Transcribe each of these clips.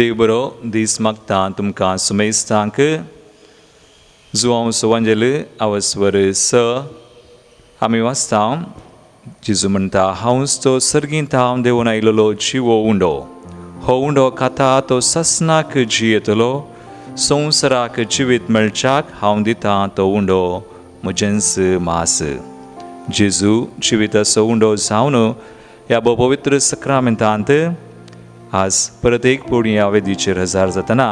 देव बरो दीस मागता तुमकां सुमेस्तांक जुआंव वांजेल आवस्वर स आमी वाचता जेजू म्हणटा हांवच तो सर्गींत हांव देंवन आयिल्लो जिवो उंडो हो उंडो खाता तो ससनाक जियेतलो संवसाराक जिवीत मेळच्याक हांव दितां तो उंडो म्हजेंच मास जेजू जिविताचो उंडो जावन ह्या पवित्र सक्रामेंतांत आज परत एक पोळी ह्या वेदीचेर हजर जातना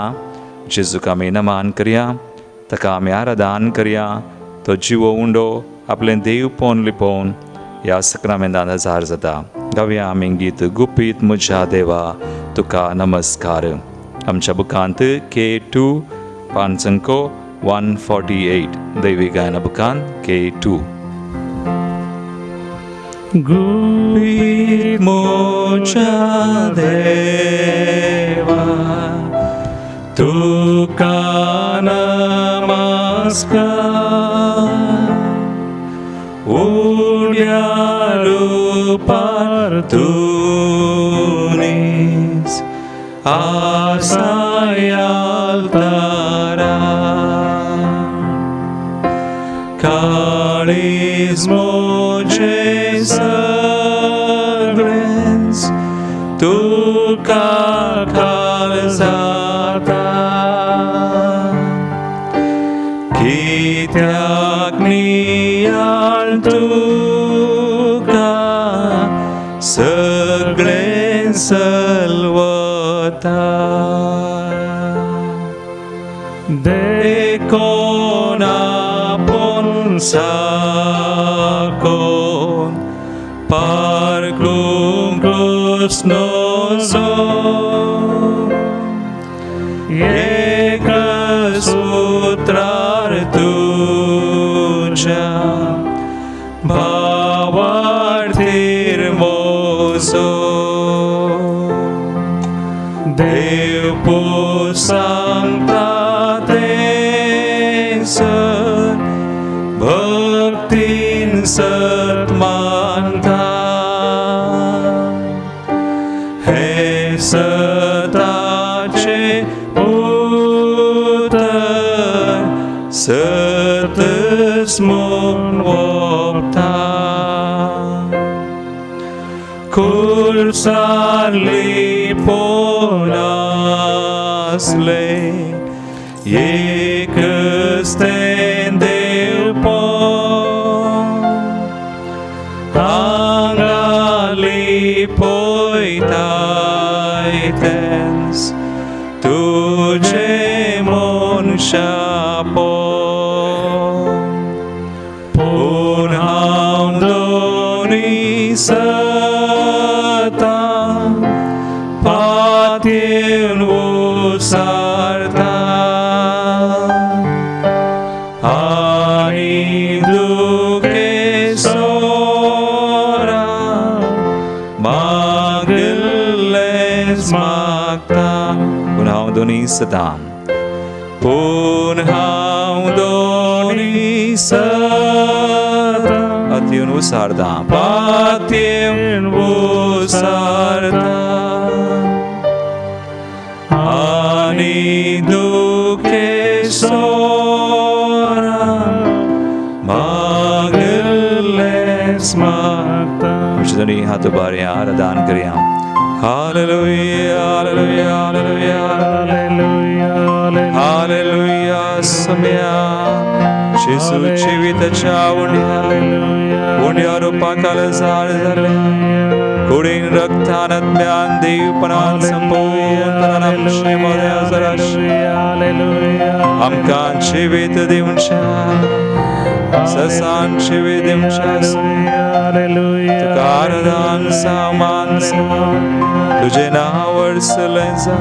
जेजूक आमी नमान करया ताका आमी आराधन करया तो जिवो उंडो आपलें देवपण लिपोवन ह्या सक्रामेंतांत हजर जाता गावया आमी गीत गुपीत म्हज्या देवा तुका नमस्कार आमच्या बुकांत K2 पांचंक 148 दैवी गायना बुकांत K2 गुपीत म्हज्या देवा तुका नमस्कार उड्या रूपार तुनीस आसायाल तारा काळीज मोजे सगळेंच तुका खाल जाता कित्याक नियाळ तुका सगळें चलवता देखून आपूण साकोन पारकूंक कृष्णोचो एक सूत्रार तुज्या भावार्थीर मोजो देव सांगता तेंसर भक्तीन सत मानता हे सताचे उतर सतच म्हूण वोगता खुर्साली पोन आसले एकच तें देवपण हांगाली पळयताय तेंच तुजे मनशापण पूण हांव दोनी सतां पातयेन उसारता आनी दुखे सोरा मागिल्लेंच मागता पूण हांव दोनी सतां पूण हांव दोनी सतां पातयेन उसारता पातयेन उसारता आनी दुखे सोरा मागिल्लेंच मागता दोनी हात उबारया आराधन करया hallelujah hallelujah hallelujah hallelujah hallelujah सम्या जेजू जिविताच्या उंड्या रुपाकाल जाळ जाले कुडीन रक्तान आत्म्यान देवपणान संपूर्ण आमचे मदें हजर आमकां जिवीत दिवच्या ससान जिवीत दिवच्या तुका आराधन सामान तुजें नांव वर्सलें जा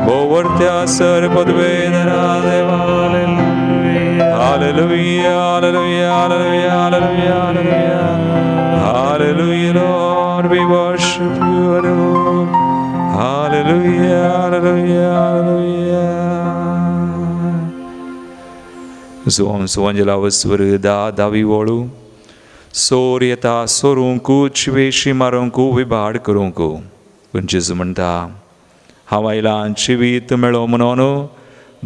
भोवरत्या सर पदवेधरा देवा hallelujah hallelujah hallelujah hallelujah hallelujah Lord we worship you Lord hallelujah hallelujah hallelujah Zoom Angela waswar da davi वळू सोर येता सोरूंक चिवेशी मारूंक विभाड करूंक पण जेजू म्हणटा हावायलान जिवीत मेळो म्हणून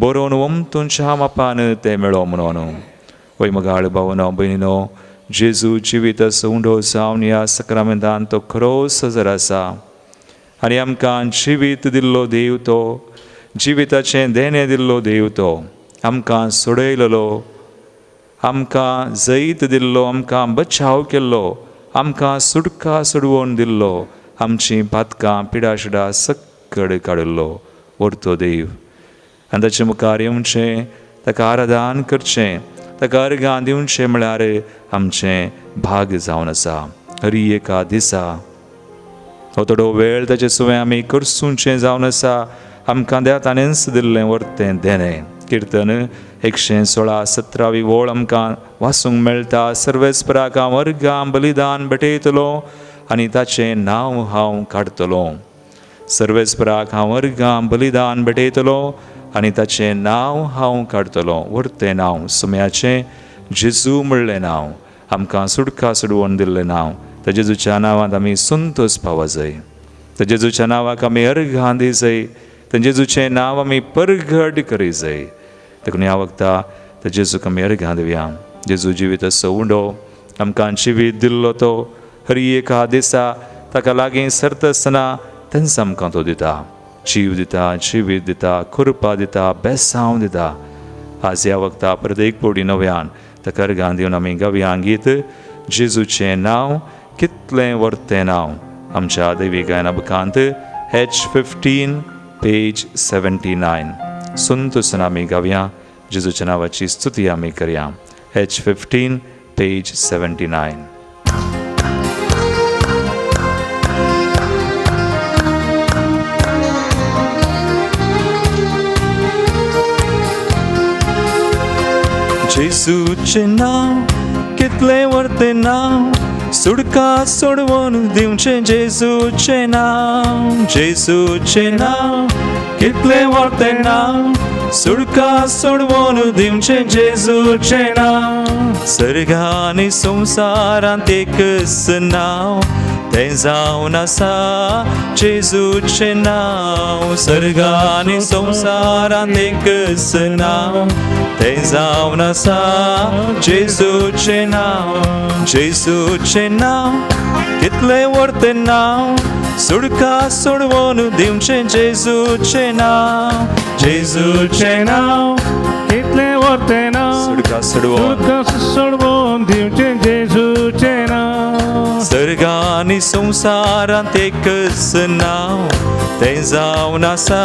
बरोवन वमतून शामापान ते मेळो म्हणून वैमगाळ भावनो भयणीनो जेजू जिवीत उंडो जावन ह्या सक्रामेंतान तो खरोच हजर आसा आनी आमकां जिवीत दिल्लो देव तो जिविताचें देणें दिल्लो देव तो आमकां सोडयलेलो आमकां जैत दिल्लो आमकां बचाव केल्लो आमकां सुटका सोडवून दिल्लो आमचीं पातकां पिडाशिडा सकड काडिल्लो व्हरतो देव आनी ताचे मुखार येवचें ताका आराधन करचें ताका अर्गां दिवचें म्हळ्यार आमचें भाग जावन आसा हरी एका दिसा हो थोडो वेळ ताचे सुवें आमी करसूंचें जावन आसा आमकां देवतानेच दिल्लें व्हरतें देणें किर्तन 116 वोळ आमकां वाचूंक मेळटा सर्वेस्पराक हांव अर्गां बलिदान भेटयतलो आनी ताचें नांव हांव काडटलो सर्वेस्पराक हांव अर्गां बलिदान भेटयतलो आनी ताचें नांव हांव काडटलो व्हरतें नांव सुम्याचें जेजू म्हणलें नांव आमकां सुटका सोडवून दिल्लें नांव त्या जेजूच्या नांवांत आमी संतोश पावो जाय त्या जेजूच्या नांवाक आमी अर्गां दी जाय त्या जेजूचें नांव आमी परगट करी जाय देखून ह्या वखदां त्या जेजूक आमी अर्गां दिवया जेजू जिवीत असो उंडो आमकां जिवीत दिल्लो तो हरी एका दिसा ताका लागीं सरता आसतना तेंच आमकां तो दिता जीव दिता जिवीत दिता कृपा दिता बेसांव दिता आज ह्या वखदां प्रत्येक पोडी नव्यान ताका अर्गां दिवन आमी गावया गीत जेजूचें नांव कितलें व्हरतें नांव आमच्या दैवी गायना बुकांत H15 पेज 79 संतोषन आमी गावया जेजूच्या नांवाची स्तुती आमी करया H15 पेज 79 जेजूचें नांव कितलें व्हरतें नांव सुटका सोडवून दिवचें जेजूचें नांव कितलें व्हरतें नांव सुटका सोडवून दिवचें जेजूचें नांव सर्गा आनी संवसारांत एकच नांव तें जावन आसा जेजूचें नांव सर्गा आनी संवसारांत एकच नांव तें जावन आसा जेजूचें नांव कितलें व्हरतें नांव सुटका सोडवून दिवचें जेजूचें नांव कितलें व्हरतें नांव सुटका सोडवून दिवचें जेजूचें नांव सर्गा आनी संवसारांत एकच नांव तें जावन आसा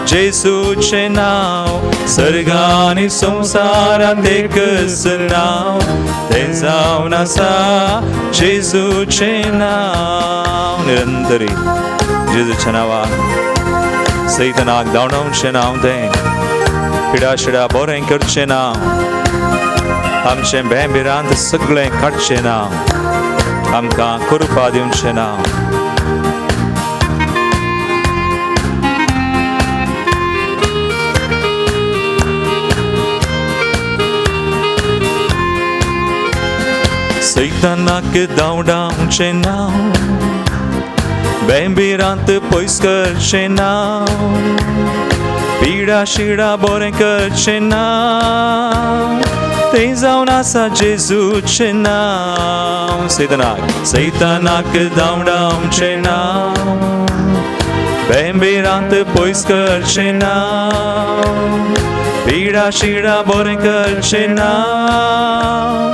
जेजूचें नांव सर्गा आनी संवसारांत एकच नांव तें जावन आसा जेजूचें नांव निरंतरी जेजूच्या नांवाक सैतानाक धांवडावचें नांव तें पिडाशिडा बरें करचें नांव आमचें भेंबिरांत सगळें काडचें नांव आमकां कृपा दिवचें नांव सैतानाक धांवडावचें नांव भेंबिरांत पयस करचें नांव पिडा शिडा बरें करचें नांव तें जावन आसा जेजूचें नांव सैतानाक धांवडावचें नांव भेंबिरांत पयस करचें नांव पिडा शिडा बरें करचें नांव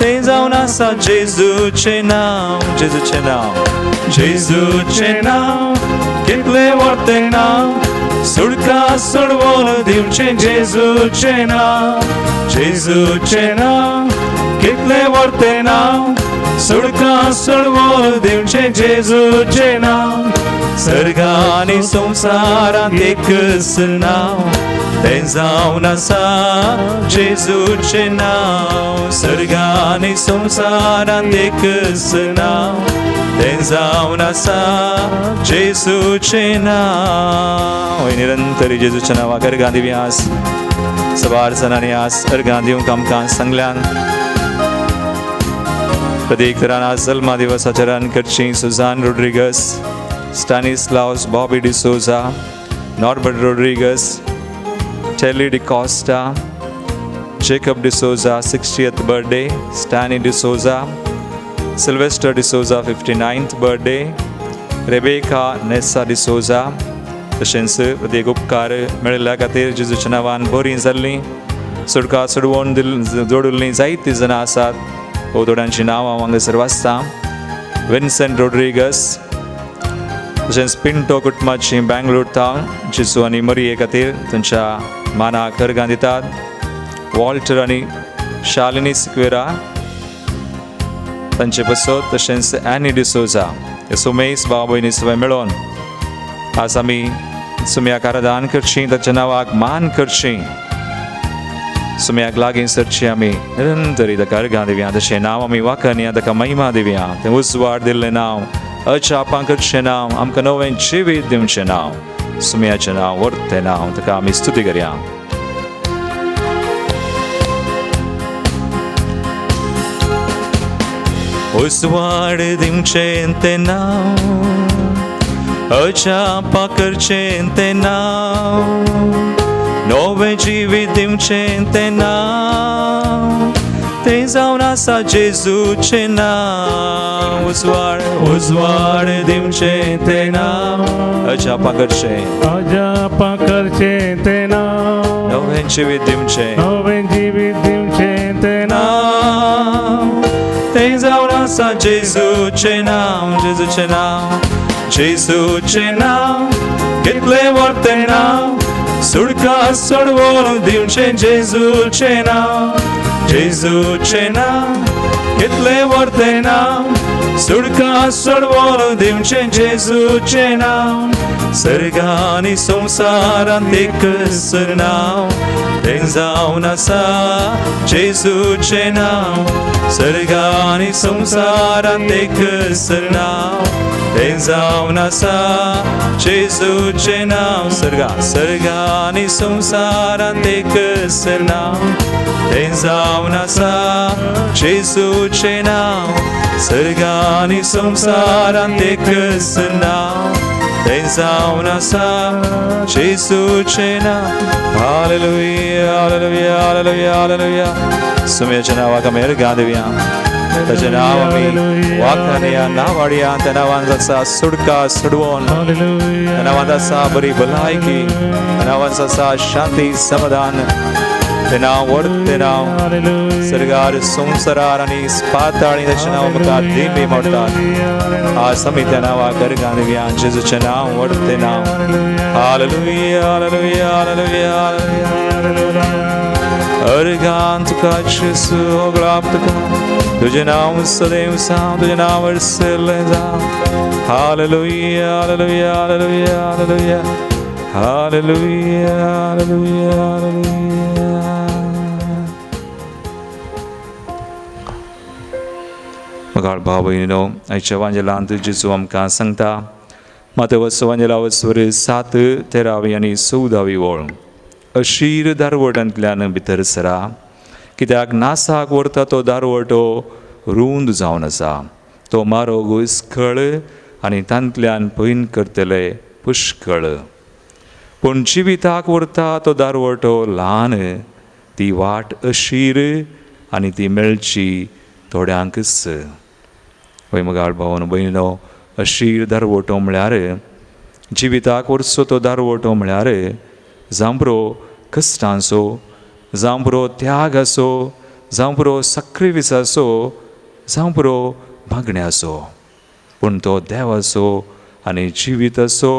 तें जावन आसा जेजूचें नांव कितलें व्हरतें नांव सुटका सोडवून दिवचें जेजूचें नांव कितलें व्हरतें नांव सुटका सोडवून दिवचें जेजूचें नांव सर्गा आनी संवसारांत एकच नांव तें जावन आसा जेजूचें नांव सर्गा आनी संवसारांत एकच नांव तें जावन आसा जेजूचें नांव निरंतरी जेजूच्या नांवाक अर्गां दिवया सवार जाणांनी आज अर्गां दिवंक आमकां सांगल्यान प्रत्येक तरान आज जल्मा दिवसाचें रान करची Suzanne Rodrigues Stanislaus Bobby D'Souza, Norbert Rodriguez, Telly DeCosta, Jacob D'Souza 60th birthday, Stanley D'Souza, Sylvester D'Souza 59th birthday, Rebecca Nessa D'Souza. तशेंच प्रत्येक उपकार मेळिल्ल्या खातीर जेजूच्या नांवान बरीं जाल्लीं. सुडका सोडवून जोडिल्लीं जायतीं जाणां आसात. हो थोड्यांचीं नांवां हांव हांगासर वाचतां. विन्सेंट रोड्रिगस, तशेंच पिंटो कुटुंबाची बँगलोर टावन जेजू आनी मरिये खातीर तांच्या मानाक अर्गां दितात. वॉल्टर आनी शालिनी सिक्वेरा तांचे बसत, तशेंच एनी डिसोजा हे सुमेस भाव भयणी सगळे मेळोन आज आमी सुम्याक आराधन करची, ताच्या नांवाक मान करची, सुम्याक लागीं सरची, आमी निरंतरी ताका अर्गां दिवया. तशें नांव आमी वाखनया, ताका महिमा दिवया. तें उजवाड दिल्लें नांव, अचापां करचें नांव, आमकां नवें जिवीत दिवचें नांव, सुम्याचें नांव व्हरतें नांव, ताका आमी स्तुती करया. उजवाड दिवचें तें नांव, अचापां करचें तें नांव, नवें जिवीत दिवचें तें नांव, तें जावन आसा जेजूचें नांव. उजवाड दिवचें तें नांव, अचापां करचें तें नांव, नवें जिवीत दिवचें तें नांव, तें जावन आसा जेजूचें नांव. जेजूचें नांव घेतलें व्हरतें नांव, सुडका सोडवून दिवचें जेजूचें नांव. जेजूचें नांव घेतलें व्हरतें नांव, सुडका सोडवून दिवचें जेजूचें नांव. सर्गांनी संवसारांत एकच नांव, तें जावन आसा जेजूचें नांव. सर्गांनी संवसारांत एकच नांव, तें जावन आसा जेजूचें नांव. सर्गांनी संवसारांत एकच नांव, तें जावन आसा जेजूचें नांव. सर्गांनी संवसारांत एकच नांव, तें जावन आसा जेजूचें नांव. Hallelujah, hallelujah, hallelujah, hallelujah. सुम्याच्या नांवाक आमी अर्गां दिवया. ताचें नांव आमी वाखनया, नांवाडया. त्या नांवान आसा सुडका सोडवून, त्या नांवान आसा बरी भलायकी, त्या नांवान आसा शांती समाधान. तें नांव व्हरतें नांव. सर्गार संवसारार आनी पाताळी ताचें नांव आमकां देंबी मारतात. आज आमी त्या नांवाक अर्गां दिवया. जेजूचें नांव व्हरतें नांव. Hallelujah, hallelujah, hallelujah, hallelujah. अर्गां तुका जेजू होगळाप तुका, तुजें नांव सदैव सांग, तुजें नांव वर्सल्लें जावं. Hallelujah, hallelujah, hallelujah, hallelujah, hallelujah, hallelujah, hallelujah. मगाळ भाव भयणीनो, आयच्या वांजेलांत जेजू आमकां सांगता. मातेवस वांजेलावस वर 7, 13 आनी 14 वळ. अशीर दारवटांतल्यान भितर सरा, कित्याक नासाक व्हरता तो दारवटो रुंद जावन आसा. तो मारो घुसखळ आनी तांतल्यान पयन करतले पुष्कळ. पूण जिविताक व्हरता तो दारवटो ल्हान, ती वाट अशीर आनी ती मेळची थोड्यांकच. वय मगाळ भावन भयणीनो, अशीर दारवटो म्हळ्यार, जिविताक व्हरचो तो दारवटो म्हळ्यार जावं बरो कश्टांचो, जावं बरो त्याग आसो, जावं बरो सक्रिवीस आसो, जावं बरो मागण्याचो. पूण तो देवाचो आनी जिवीत असो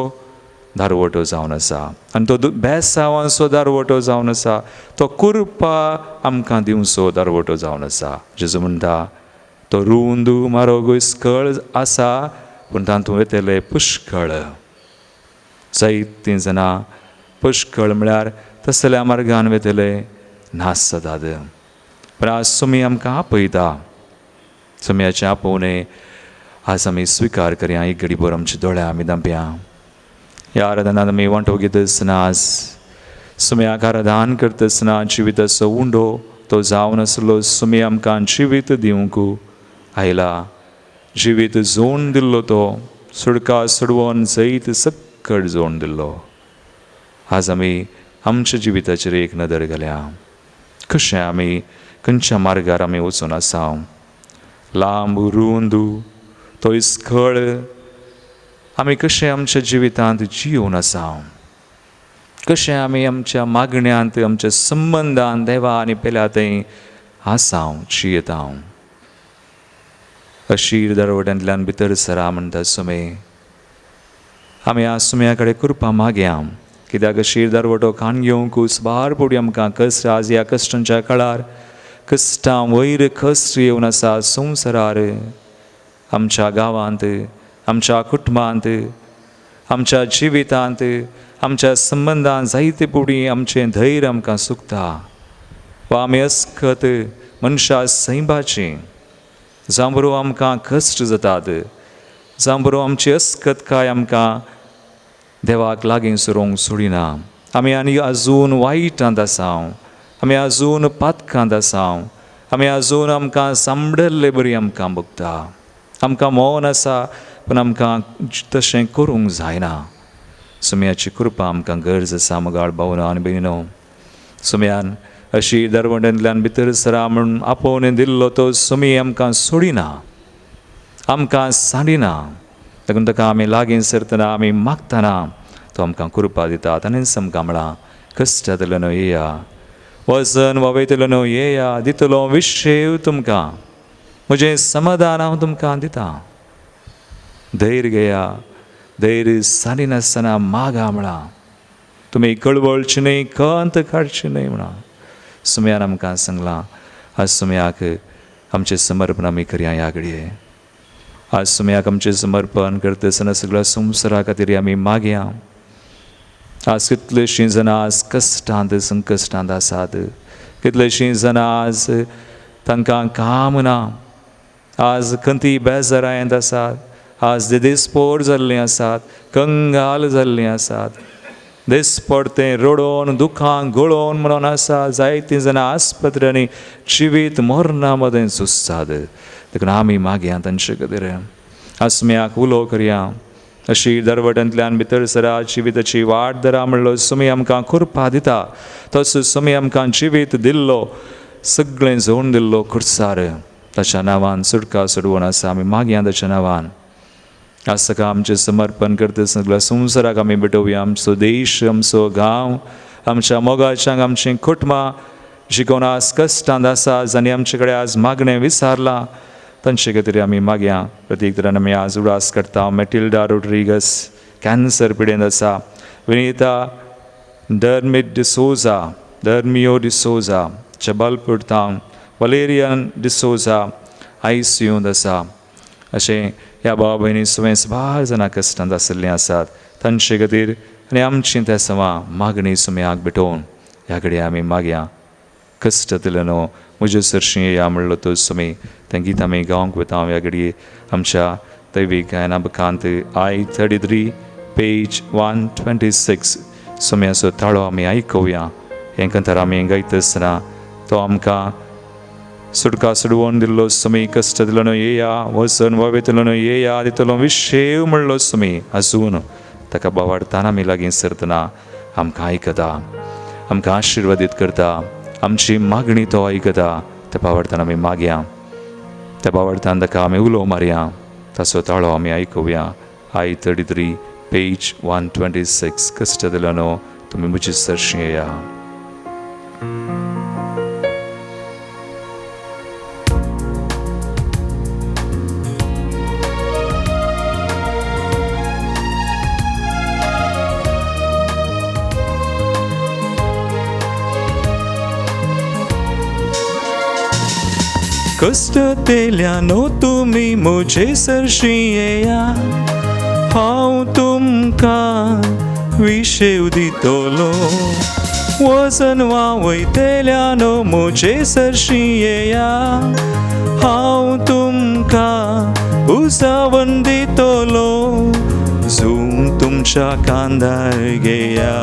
दारवटो जावन आसा. आनी तो बेसांवाचो दारवटो जावन आसा. तो कुरपा आमकां दिवचो दारवटो जावन आसा. जेजू म्हणटा, तो रुंद मारो घुसखळ आसा, पूण तातूंत येतले पुष्कळ. जायतीं जाणां पुष्कळ म्हळ्यार तसल्या मार्गान वेतले नास जातात. पण आज सुमी आमकां आपयता. सुम्याचें आपोवणें आज आमी स्विकार करया. एक घडी भर आमच्या दोळ्या आमी धांपया. ह्या आराधनांत आमी वांटो घेत आसतना आज सुम्याक आराधन करता आसतना जिविताचो उंडो तो जावन आसलो. सुमी आमकां जिवीत दिवंक आयला. जिवीत जोडून दिल्लो तो सुडका सोडवून जैत सक्कट जोडून दिल्लो. आज आमी आमच्या जिविताचेर एक नदर घाल्या. कशें आमी खंयच्या मार्गार आमी वचून आसा. लांब रुंद तो इसखळ आमी कशें आमच्या जिवितांत जियोवन आसा. कशें आमी आमच्या मागण्यांत आमच्या संबंदांत देवा आनी पेल्या थंय आसा जियेता. अशीर दरवट्यांतल्यान भितर सरा म्हणटा सुमे. आमी आज सुम्या कडेन कृपा मागया. कित्याक अशीर दरवटो कान घेवंक उसबार पडूं आमकां कश्ट आज ह्या कश्टांच्या काळार कश्टां वयर कश्ट येवन आसा संवसारार. आमच्या गांवांत, आमच्या कुटुंबांत, आमच्या जिवितांत, आमच्या संबंदांत जायते पुडी आमचें धैर्य आमकां सुकता. वा आमी अस्खत मनशां सैबाचीं जावं बरो आमकां कश्ट जातात. जावं बरो आमची अस्खतकाय आमकां देवाक लागीं सरोंक सोडिना. आमी आनी आजून वायटांत आसा. आमी आजून पातकांत आसा. आमी आजून आमकां सांबडल्ले बरी आमकां भोगता. आमकां मौन आसा पूण आमकां तशें करूंक जायना. सुम्याची कृपा आमकां गरज आसा मोगाळ भावनो आनी भयणीनो. सुम्यान अशी दरवट्यांतल्यान भितर सरा म्हणून आपोवन दिल्लो तो सुमी आमकां सोडिना, आमकां सांडिना. देखून ताका आमी लागीं सरतना आमी मागतना तो आमकां कृपा दिता. ताणेंच आमकां म्हळां कश्टांतल्यान येया, वचन ववयतल्यान येया, दितलो विशेव तुमकां, म्हजें समाधान हांव तुमकां दिता. धैर्य घेया, धैर्य सांडिनासतना मागा म्हळां. तुमी कळवळची न्हय, खंत काडची न्हय म्हणा सुम्यान आमकां सांगलां. आज सुम्याक आमचें समर्पण आमी करया ह्या घडये. आज सुम्याक आमचें समर्पण करतना सगळ्या संवसारा खातीर आमी मागया. आज कितलींशीं जाणां आज कश्टांत संकश्टांत आसात. कितलींशीं जाणां आज तांकां काम ना. आज खंती बेजारायंत आसात. आज दिसपोर जाल्लीं आसात, कंगाल जाल्लीं आसात. दिसपडतें रडोवन दुखां गळोवन म्हणून आसा. जायतीं जाणां आस्पत्र्यांनी जिवीत मरणा मदें झुजतात. देखून आमी मागया तांचे खातीर. आसम्याक उलो करया. अशी दरवट्यांतल्यान भितर सरा, जिविताची वाट धरा म्हणलो सुमी आमकां कृपा दिता. तसो सुमी आमकां जिवीत दिल्लो, सगळें जोडून दिल्लो खुर्सार ताच्या नांवान सुटका सोडवून आसा. आमी मागया ताच्या नांवान. आज सकाळ आमचें समर्पण करता सगळ्या संवसाराक आमी भेटोवया. आमचो देश, आमचो गांव, आमच्या मोगाच्याक आमचीं कुटुंबां जीं कोण आज कश्टांत आसा, जांणी आमचे कडेन आज मागणें विचारलां, तांचे खातीर आमी मागया. प्रत्येक तरान आमी आज उडास करता. मेटिल्डा रोड्रिगस कॅन्सर पिडेंत आसा. विनीता डर्मिट डिसोजा, डर्मियो डिसोजा जबलपूर तावन, वलेरियन डिसोजा ICUंत आसा. अशें ह्या भाव भयणी सुवें बार जाणां कश्टांत आशिल्लीं आसात. तांचे खातीर आनी आमचीं त्या सवां मागणी सुम्याक भेटोवन ह्या घडये आमी मागया. कश्टांतल्यान म्हज्या सरशीं येया म्हणलो तो सुमी. तें गीत आमी गावंक वता ह्या घडये. आमच्या दैवीक गायना बकांत I33 पेज 126 सुम्याचो ताळो आमी आयकुया. हें कंथार आमी गायता आसतना तो आमकां सुटका सोडवून दिल्लो सुमी. कश्टांतल्यान येया, वचन ववेतल्यान येया, दितलो विशेव म्हणलो सुमी. आजून ताका बावाडताना आमी लागीं सरतना आमकां आयकता, आमकां आशिर्वादीत करता. आमची मागणी तो आयकता. त्या बावाडतान आमी मागया. त्या बावाडतान ताका आमी उलो मारया. ताचो ताळो आमी आयकुया. I33 पेज 126 कश्टांतल्यान तुमी म्हजी सरशीं येया. कश्टांतल्यान तुमी म्हजे सरशीं येया. हांव तुमकां विशेव दितलो. वचन वावयतल्यान म्हजे सरशीं येया. हांव तुमकां उसावन दितलो. झूम तुमच्या कांदार घेया.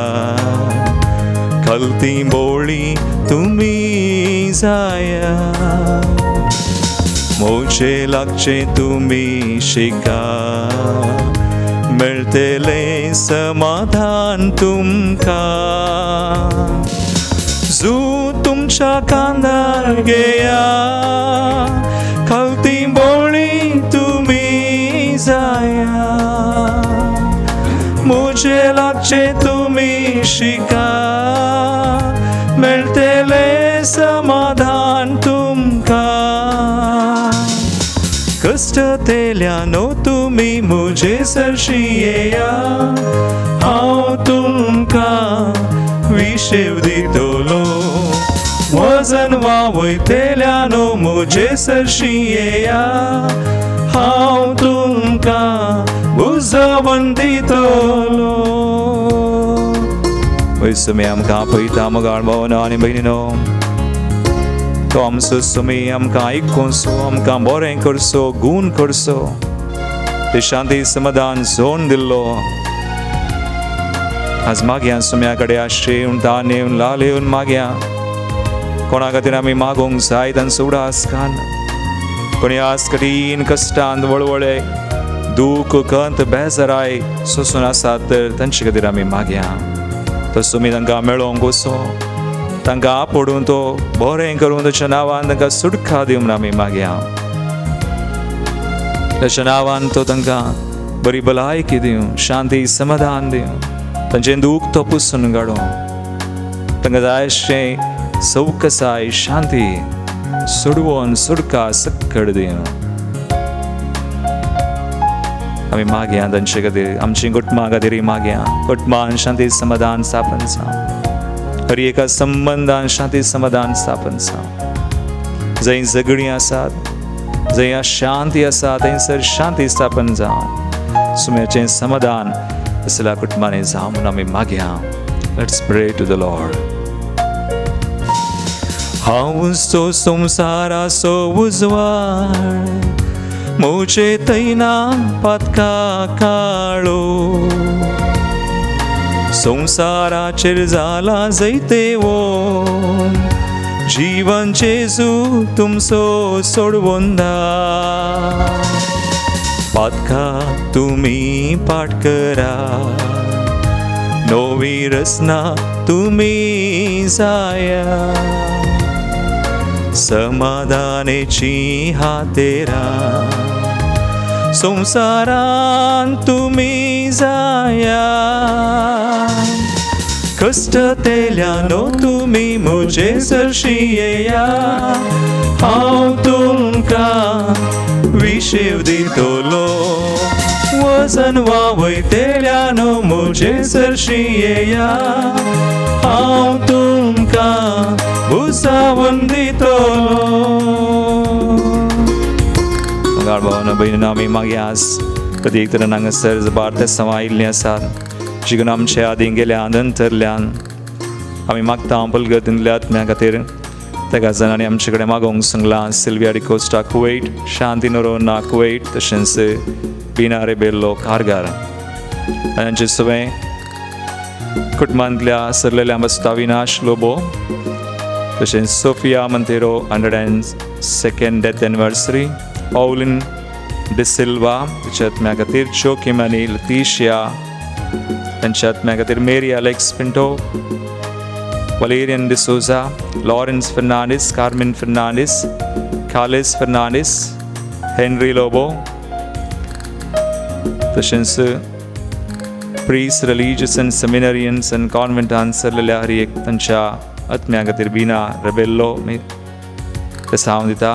खालती बोळी तुमी जाया. मोचे लागचे तुमी शिका. मेळटले समाधान तुमका जू तुमच्या कांदार घेया खावती बोळी तुम्ही जाया मुझे लागचे तुम्ही शिका मेळटले समाधान तुमका कष्ट तेल्यानो तुम्ही मुझे सरशी येया हांव तुमका विशेव दितलो वजन वावयतेल्यानो मुझे सरशी येया हांव तुमका उजवण दितलो वैसमी आमकां पळयता मोगाळ भावना आनी भयणीनो तो आमचो सुमी आमकां आयकुसो आमकां बरें करसो गूण करसो ते शांती समाधान जोन दिल्लो आज मागया सुम्या कडेन आशे तान येवन लाल येवन मागया कोणा खातीर आमी मागोंक जाय तांचो उडास कान कोणी आज कठीण कश्टांत वळवळे दूख कंत बेजाराय सोसून आसात तर तांचे खातीर आमी मागया तो सुमी तांकां मेळोंक वचो तांकां आपडून तो बरें करून ताच्या नांवान तांकां सुटका दिवन आमी मागया ताच्या नांवान तो तांकां बरी भलायकी दिवं शांती समाधान दिवं तांचें दूख तो पुसून काडूं तांकां जाय अशें सौकसाय शांती सोडवून सुटका सक्कड दिवं आमी मागया तांचे खातीर आमची कुटुंबा खातीर मागया कुटुंबान शांती समाधान स्थापन जावं हर एका संबंधान शांती समाधान स्थापन जावं जंय झगडीं आसात जंय अशांती आसा थंयसर शांती स्थापन जावं सुम्याचें समाधान असल्या कुटुंबांनी जावं म्हणून आमी मागया लेट्स प्रे टू द लॉर्ड हांवचो संवसाराचो उजवाड मुझे तैना पातका काळो संसाराचेर जाला जैते वो जीवन जेजू तुमचो सोडवून दा पातका तुम्ही पाठ करा नवी रचना तुम्ही जाया समाधानेची हातेरा संसारान तुम्ही जाया कष्ट तेल्यानो तुम्ही मुझे सरशी येया हांव तुमका विशेव दितलो वजन वावयतेल्यानो मुझे सरशी येया हांव तुमका उसावन दितलो गाड भावना भयणीनो आमी मागयास कधी एक तरेन हांगासर जबार ते समायिल्लीं आसात जिगून आमचे आदीं गेल्या अंतरल्यान आमी मागता पलगत दिल्ल्या आत्म्या खातीर तेका जाणांनी आमचे कडेन मागोवंक सांगलां सिल्विया डिकोस्टा कुवेट शांती नोरोना कुवेट तशेंच बिना रेबेल्लो कारगार तांचे सगळे कुटुंबांतल्या सरलेल्या बसता विनाश लोबो तशेंच Sophia Monteiro 102nd death anniversary Pauline D'Silva ताच्या आत्म्या खातीर जोकिम आनी लतिशिया तांच्या आत्म्या खातीर मेरी अलेक्स पिंटो वलेरियन डिसोजा लॉरेंस फर्नांडीस कार्मेन फर्नांडीस खालिस फर्नांडीस हेनरी लोबो तशेंच priests religious and seminarians and कॉन्वेंटांत सरलेल्या हर एक तांच्या आत्म्या खातीर बिना रेबेल्लो ते सांग दिता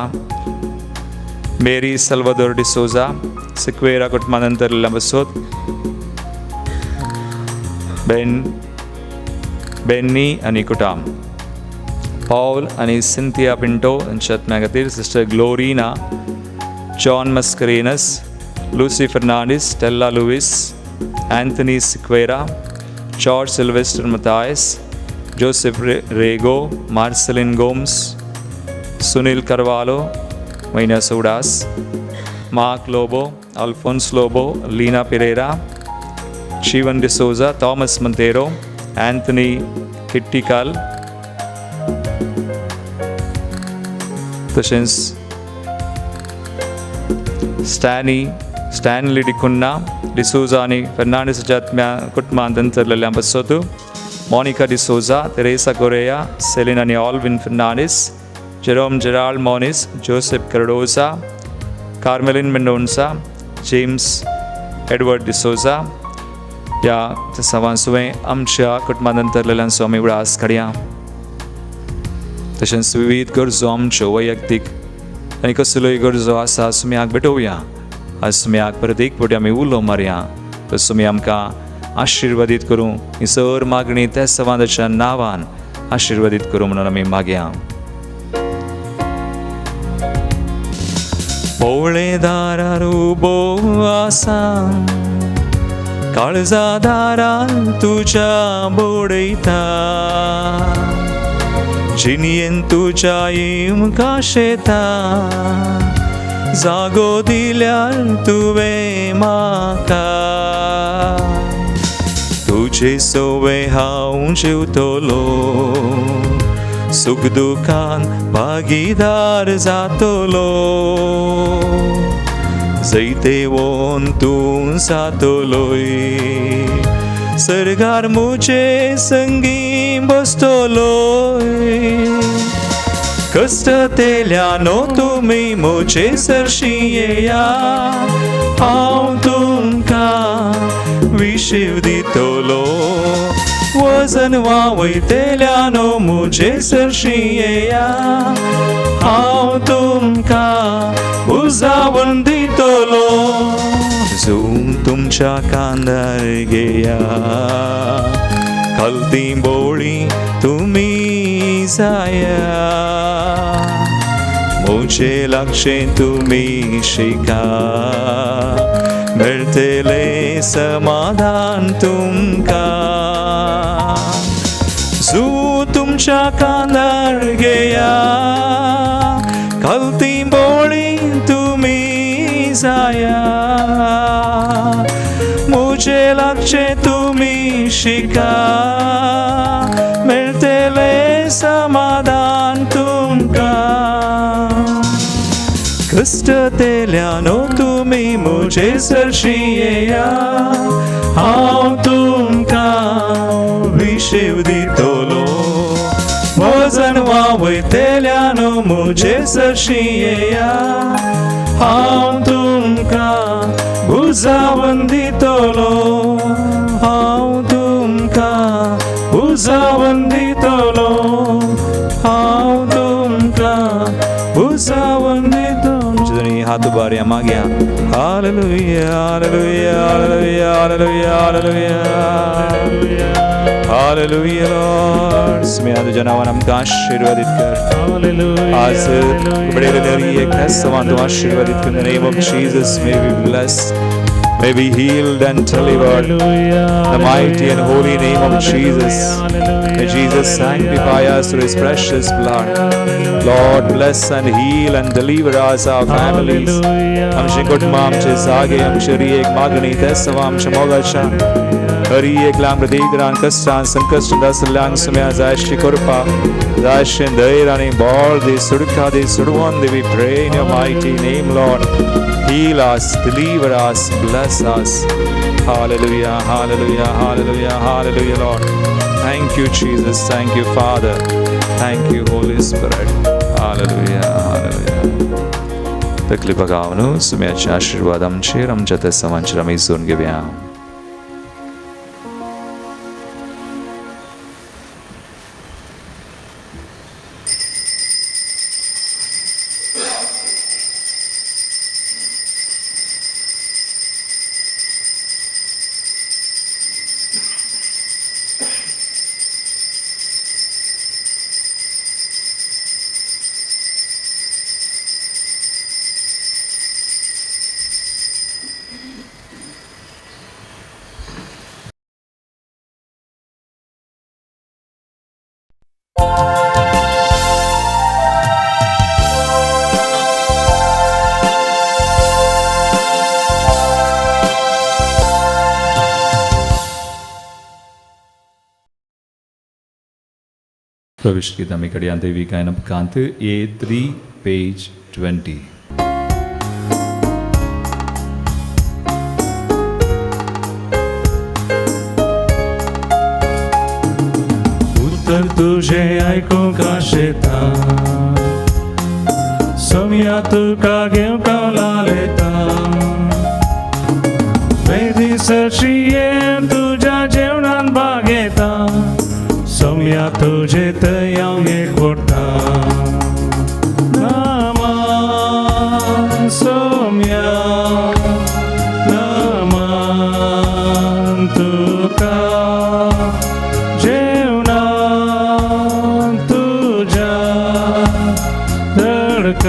मेरी सल्वादोर डिसोजा सिक्वेरा कुटुंबानंतर बसोत बेन्नी आनी कुटाम पॉल आनी सिंथिया पिंटो तांच्या आत्म्या खातीर सिस्टर ग्लोरिना जॉन मस्करेनस लूसी फर्नांडीस स्टेला लुईस एंथनी सिक्वेरा जॉर्ज सिल्वेस्टर मतायस जोसेफ रेगो मार्सेलिन गोम्स सुनील करवालो मैना सौडास मार्क लोबो अल्फोंस लोबो लीना पेरेरा शिवन डिसोजा थॉमस मंतेरो एंथनी किट्टिकाल तशेंच स्टॅनी स्टॅनली डिकुन्ना डिसोजा आणि फर्नांडिसच्या कुटुंबांतरलेल्या बसोतू मॉनिका डिसोजा तेरेसा कोरेया सेलिना आणि ऑल्विन फर्नांडिस जेरोम जेराल्ड मॉनिस जोसेफ कार्डोजा कार्मेलिन मेंडोन्सा जेम्स एडवर्ड डिसोजा या सर्वांसुवें आमच्या कुटुंबांतरलेल्या स्वामी उडास काडया. तशेंच विविध गरजो आमच्यो वैयक्तीक आनी कसल्योय गरजो आसा सुम्याक भेटोवया. आज सुम्याक परत एक फावटी आमी उलो मारया. तर सुमी आमकां आशिर्वादीत करूं ही सर मागणी त्या संवादाच्या नांवान आशिर्वादीत करूं म्हणून आमी मागया. पोवळे दारार उबो आसा काळजा दारान तुज्या बोडयता जिणयेन तुज्या काशेता जागो दिल्यार तुवें म्हाका तुजे सोवे हांव जेवतलो सुख दुखान भागीदार जातलो जैते वोन तूं जातलोय सरगार मुजे संगी बसतलोय कष्ट तेल्यानो तुमी मुजे सरशी येया हांव तुमकां विशीव दितलो वजन वावयतेल्यानो मुजे सरशी येया हांव तुमकां उजावण दितलो झूम तुमच्या कांदार घेया कल्ती बोळी तुमी जाया मुजे लागचे तुमी शिका मेळटले समाधान तुमकां झू तुमच्या कांदार घेया कल्ती बोळी तुमी जाया मुजे लागचे तुमी शिका मेळटले समाधान तुमकां कष्ट तेल्यानो तुमी मुजे सरशी येया हांव तुमकां विशीव दितलो वजन वावयतेल्यानो मुजे सरशी येया हांव तुमकां उजावण दितलो हांव तुमकां उजावण दितलो हांव तुमकां उजावण दितलो. हात उबारया मागया hallelujah hallelujah hallelujah hallelujah hallelujah hallelujah lord सुम्या तुझ्या नावान आमकां आशिर्वादीत कर आज उगडेलेली एक संवाद तूं आशिर्वादीत कर. In the name of Jesus may we blessed, may be healed and delivered. The mighty and holy name of Jesus. May Jesus sanctify us through His precious blood. Lord, bless and heal and deliver us, our families. आमचे कुटुंब आमचे जागे आमचे एक मागणी तेसवा आमच्या मोगाच्या हरी एक लांब प्रतीकरान कष्टान संकष्ट दासल्यांक सुम्या जायशी कृपा जायशे धैर्य आणि बळ दे सुडका दे सुडवण दे. We pray in your mighty name, Lord. Heal us, deliver us, bless us. Hallelujah, hallelujah, hallelujah, hallelujah, Lord. Thank you, Jesus. Thank you, Father. Thank you, Holy Spirit. Hallelujah, hallelujah. तकली बघावन सुम्याचे आशीर्वाद आमचेर आमच्या त्या सवांचेर आमी जोडून घेवया. प्रवेश गीत आमी कडे देवी गायन कांत A3 page 20. तुझे ऐकूंक शेता सोम्या तुका घेवका लालेता वेदीसची येण तुझ्या जेवणान भाग घेता सोम्या तुझे तयावंक एक पडटा नामा सोम्या नामान तुका जेवणान तुझ्या धडक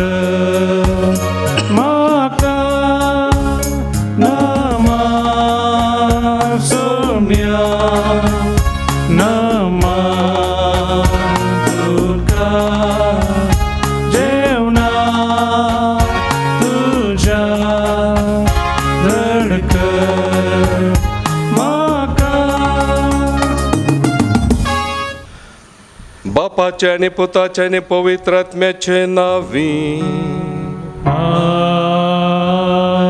म्हाका नामा सोम्या नामा तुका जेवणा तुझ्या धडक म्हाका बापाचे आणि पुताचे आणि पवित्र आत्म्याचे नावी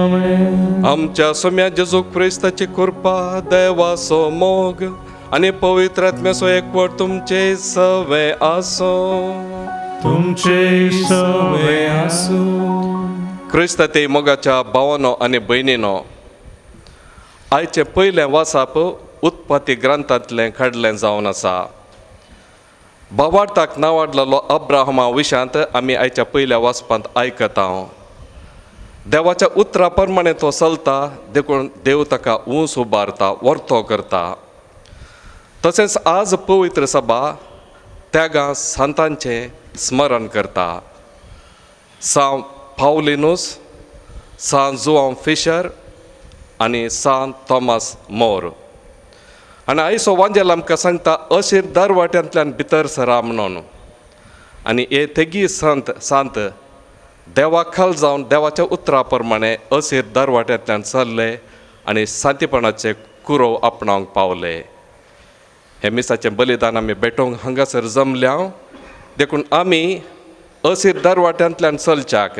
आमेन. आमच्या सोम्या जेजू ख्रिस्ताची कृपा देवाचो मोग आणि पवित्र आत्म्याचो एकवट तुमचे सवे आसो तुमचे सवे आसू क्रिस्त ते मोगाच्या भावानो आणि भयणीनो आयचे पयलें वाचाप उत्पत्ती ग्रंथांतलें काडलें जावन आसा भावार्थाक नांवाडलेलो अब्राहमा विशांत आमी आयच्या पयल्या वाचपांत आयकता देवाच्या उतरा प्रमाणे तो चलता देखून देव ताका ऊंच उबारता वर्तो करता तशेंच आज पवित्र सभा त्यागा संतांचें स्मरण करता सांत पावलिनूस सांत जुआंव फिशर आनी सांत थॉमस मोर आनी आयचो वांजेल आमकां सांगता अशीर दर वाट्यांतल्यान भितर सरा म्हणून आनी हे तेगी सांत देवाक खाल जावन देवाच्या उतरा प्रमाणे अशीर दर वाट्यांतल्यान चल्ले आनी शांतीपणाचे कुरो आपणावंक पावले हे मिसाचें बलिदान आमी भेटोवंक हांगासर जमल्या देखून आमी अशीर दर वाट्यांतल्यान चलच्याक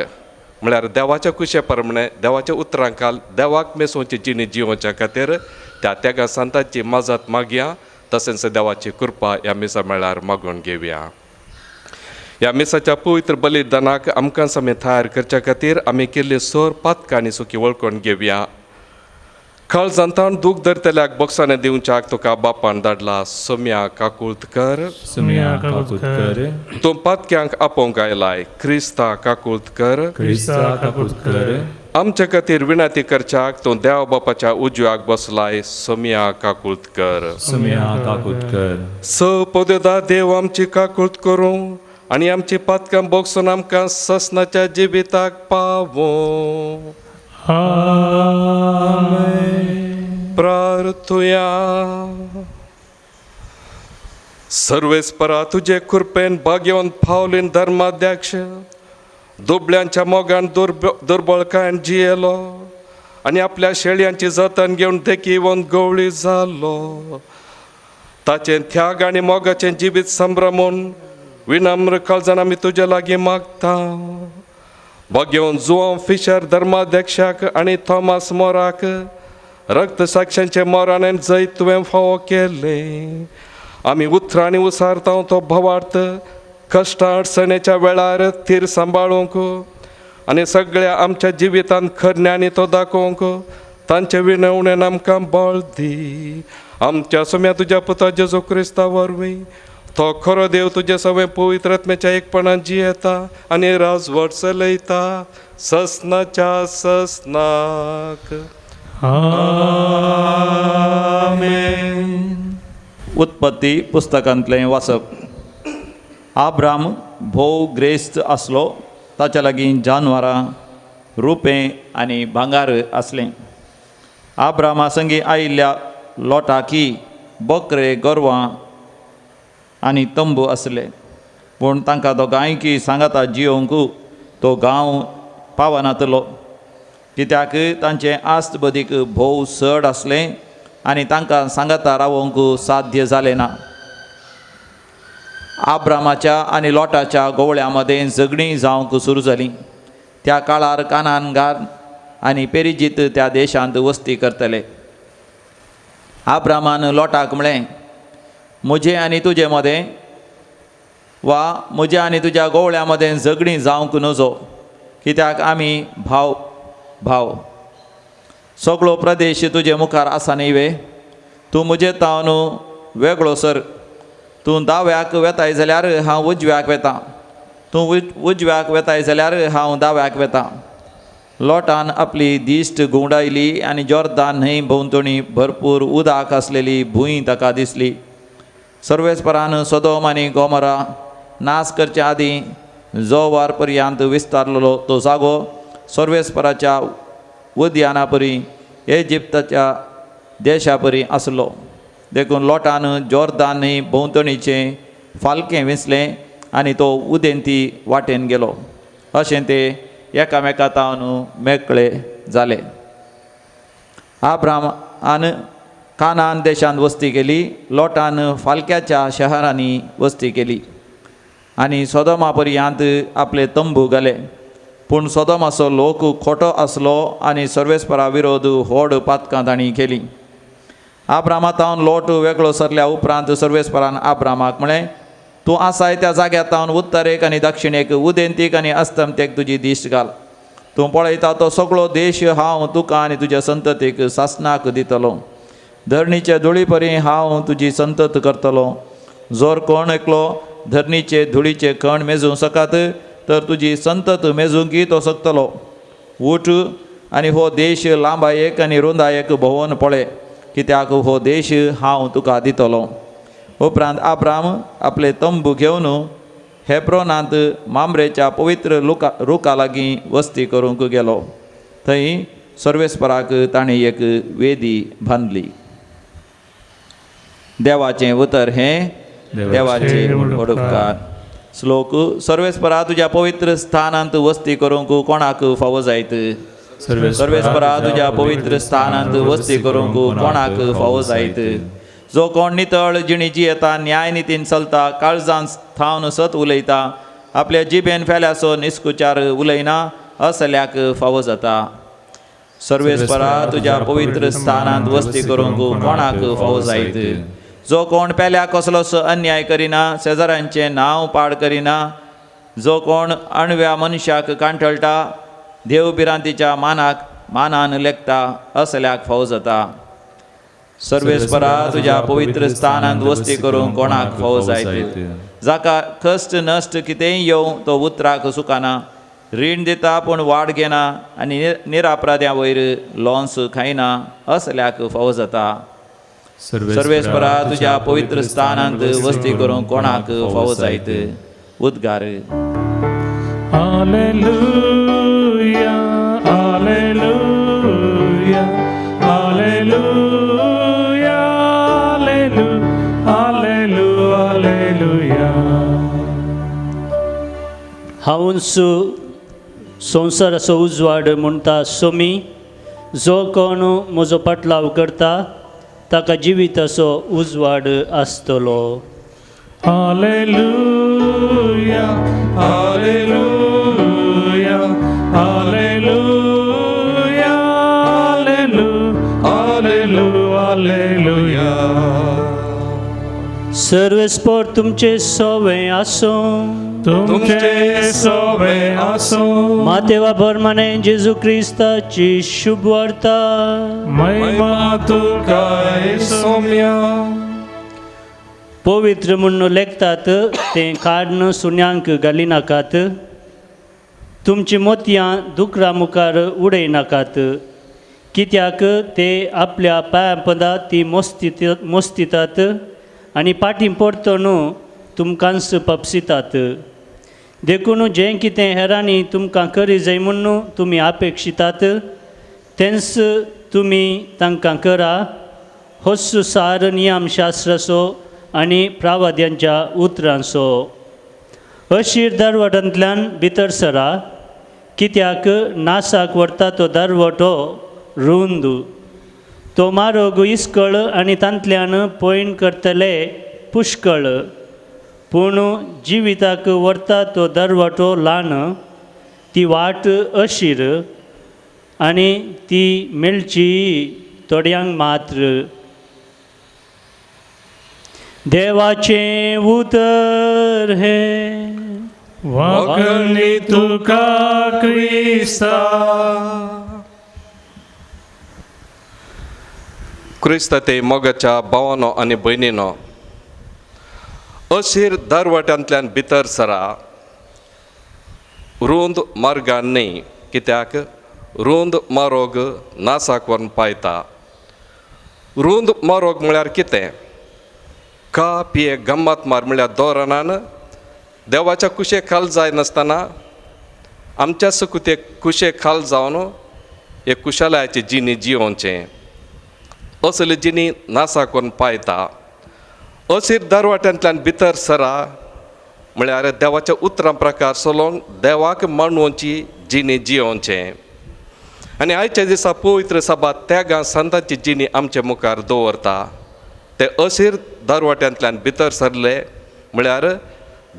म्हळ्यार देवाच्या कुशे प्रमाणे देवाच्या उतरांकाल देवाक मेसूंची जिणी जिवोवच्या खातीर त्या तेगा संतांची मजत मागया तशेंच देवाची कृपा ह्या मिसा मेळार मागून घेवया ह्या मिसाच्या पवित्र बलिदानाक आमकां समेत तयार करच्या खातीर आमी केल्ली सोर पातकां आनी सुखी वळखून घेवया काळ जनतान दूख धरतल्याक बक्षाने दिवच्याक तुका बापान धाडला सोम्या काकुळतकर सुम्या काकुळकर तूं पातक्यांक आपोवंक आयलाय क्रिस्ता काकुळतकर क्रिस्ता काकुळकर आमचे खातीर विनंती करच्याक तूं देव बापाच्या उजव्याक बसलाय सोम्या काकुळतकर सुम्या काकुळकर स पददा देव आमची काकुळत करूं आनी आमची पातकां बोगसून आमकां ससनाच्या जिविताक पावो आमेन. प्रार्थुया सर्वेस्परा तुझे कृपेन भाग्यवंत पावलीन धर्माध्यक्ष दुबळ्यांच्या मोगान दुर्बळकायेन जियेलो आनी आपल्या शेळयांची जतन घेवन देखीवन गवळी जालो ताचें त्याग आनी मोगाचें जिवीत संभ्रमून विनम्र काळजान आमी तुजे लागीं मागता भाग्यवंत जुआंव फिशर धर्माध्यक्षाक आनी थॉमस मोराक रक्तसाक्षांचे मोरान जैत तुवें फावो केले आमी उतरांनी उसारता तो भवार्थ कश्ट अडचणेच्या वेळार थीर सांबाळूंक आनी सगळ्या आमच्या जिवितांत खरण्यांनी तो दाखोवंक तांचे विनवणेन आमकां बळ दी आमच्या सोम्या तुज्या पुता जेजू क्रिस्ता वरवीं तो खरो देव तुजे सगळे पवित्र आत्म्याच्या एकपणान जियेता आनी राजवट चलयता ससनाच्या ससनाक आमेन. उत्पत्ती पुस्तकांतलें वाचप आब्राम भोव ग्रेस्त आसलो ताच्या लागीं जानवरां रुपें आनी भांगार आसलें आब्रामा संगी आयिल्ल्या लोटाकी बकरे गोरवां आनी तंबू आसले पूण तांकां दोगांयकी सांगाता जियोंक तो गांव पावनातलो कित्याक तांचें आस्त बदीक भोव चड आसलें आनी तांकां सांगाता रावोंक साध्य जालें ना आब्रामाच्या आनी लोटाच्या गोवळ्यां मदें झगडीं जावंक सुरू जालीं त्या काळार कानानगार आनी पेरिजीत त्या देशांत वस्ती करतले आब्रामान लोटाक म्हळें म्हजें आनी तुजे मदें वा म्हज्या आनी तुज्या गोवळ्या मदें झगडीं जावंक नजो, कित्याक आमी भाव भाव. सगळो प्रदेश तुजे मुखार आसा न्ही वे. तूं म्हजे तावन वेगळो सर. तूं दाव्याक वेताय जाल्यार हांव उजव्याक वेतां. तूं उजव्याक वेताय जाल्यार हांव दाव्याक वेतां. लोटान आपली दिश्ट गुंडायली आनी जॉर्दान न्हंय भोंवतणी भरपूर उदक आसलेली भूंय ताका दिसली. सर्वेस्परान सोदोम आनी गोमोरा नाश करच्या आदीं जो वार पर्यंत विस्तारलेलो तो जागो सर्वेस्पराच्या उद्याना परी इजिप्ताच्या देशा परी आसलो. देखून लोटान जॉर्दान न्हंय भोंवतणीचें फालकें विसलें आनी तो उदेंती वाटेन गेलो. अशें ते एकामेका तावन मेकळे जाले. अब्रामान कानान देशांत वस्ती केली. लोटान फालक्याच्या शहरांनी वस्ती केली आनी सोदोमा पर्यंत आपले तंबू घाले. पूण सोदोमाचो लोक खोटो आसलो आनी सर्वेस्परा विरोध व्हड पातकां तांणी केली. अब्रामातावन लोट वेगळो सरल्या उपरांत सर्वेस्परान अब्रामाक म्हळें, तूं आसाय त्या जाग्यार तावन उत्तरेक आनी दक्षिणेक उदेंतीक आनी अस्तंतेक तुजी दिश्ट घाल. तूं पळयता तो सगळो देश हांव तुका आनी तुज्या संततीक सासणाक दितलो. धरणीचे धुळी परी हांव तुजी संतत करतलो. जोर कोण एकलो धरणीचे धुळीचे कण मेजूंक सकात तर तुजी संतत मेजूंकय तो शकतलो. उठ आनी हो देश लांबायेक आनी रुंदायेक भोंवून पळय, कित्याक हो देश हांव तुका दितलो. उपरांत अब्राम आपले तंबू घेवन हेब्रोनांत मामरेच्या पवित्र रुखा लागीं वस्ती करूंक गेलो. थंय सर्वेस्पराक ताणें एक वेदी बांदली. देवाचें उतर हें देवाचे उपकार. श्लोक. सर्वेस्परा तुज्या पवित्र स्थानांत वस्ती करूंक कोणाक फावो जायत. सर्वेस्परा तुज्या पवित्र स्थानांत वस्ती करूंक कोणाक फावो जायत. जो कोण नितळ जिणेची येता, न्याय नितीन चलता, काळजांत थावन सत उलयता, आपल्या जिबेन फेल्याचो निस्कुचार उलयना असल्याक फावो जाता. सर्वेस्परा तुज्या पवित्र स्थानांत वस्ती करूंक कोणाक फावो जायत. जो कोण पेल्याक कसलोच अन्याय करिना, शेजाऱ्यांचें नांव पाड करिना, जो कोण अणव्या मनशाक कांठळटा, देवबिरांतीच्या मानान लेखता असल्याक फावो जाता. सर्वेस्परा तुज्या पवित्र स्थानांत वस्ती करूंक कोणाक फावो जायत. जाका कश्ट नश्ट कितेंय येवं तो उतराक सुकाना, रीण दिता पूण वाड घेना आनी निरापराध्यां वयर लोंस खायना असल्याक फावो जाता. सर्वेस्परा तुज्या पवित्र स्थानांत वस्ती करूंक कोणाक फावो जायत. उद्गार. Alleluia, Alleluia, Alleluia, Alleluia, Alleluia. हांवूंसू संवसाराचो उजवाड म्हणटा सोमी. जो कोण म्हजो पाटलाव करता ताका जिविताचो उजवाड आसतलो. Alleluia, Alleluia, Alleluia, Alleluia, Alleluia. सर्वेस्पर तुमचे सोवे आसूं. तुमचे सोवे आसूं. मातेवा प्रमाणे जेजू क्रिस्ताची शुभ वार्ता. महिमा तुका सौम्या. पवित्र म्हणून लेखतात तें काडून सुन्यांक घाली नाकात. तुमची मोतयां दुकरा मुखार उडय नाकात, कित्याक ते आपल्या पांयां पदां ती मोस्तितात आनी पाटी पडटन तुमकांच पपसितात. देखून जें कितें हेरांनी तुमकां करी जाय म्हणून तुमी अपेक्षितात तेंच तुमी तांकां करा. होच सार नियमशास्त्राचो आनी प्रावाद्यांच्या उतरांचो. अशीर दारवटांतल्यान भितर सरा, कित्याक नासाक व्हरता तो दारवटो रुंद. तो मार्ग इस्कळ आनी तांतल्यान पयण करतले पुष्कळ. पूण जिविताक व्हरता तो दारवटो ल्हान. ती वाट अशीर आनी ती मेळची थोड्यांक मात्र. देवाचें उतर हे वाकणी तुका क्रिस्ता. क्रिस्त ते मोगाच्या भावानो आनी भयणीनो, अशीर दरवट्यांतल्यान भितर सरा, रुंद मार्गान न्ही, कित्याक रुंद मार्ग नासाक व्हरून पायता. रुंद मार्ग म्हळ्यार कितें? का पिये गम्मत मार म्हळ्यार दोरानान देवाच्या कुशेक खाल जाय नासतना आमच्या सुकुते कुशेक खाल जावन एक कुशलायाची जिणी जियोवचें. असले जिणी नासाक व्हरून पायता. अशीर दरवाट्यांतल्यान भितर सरा म्हळ्यार देवाच्या उतरां प्रकार सोलोवन देवाक मांडोवची जिणी जियोवचें. आनी आयच्या दिसा पवित्र सभा त्यागा संतांची जिणी आमचे मुखार दवरता. ते अशीर दरवाट्यांतल्यान भितर सरले म्हळ्यार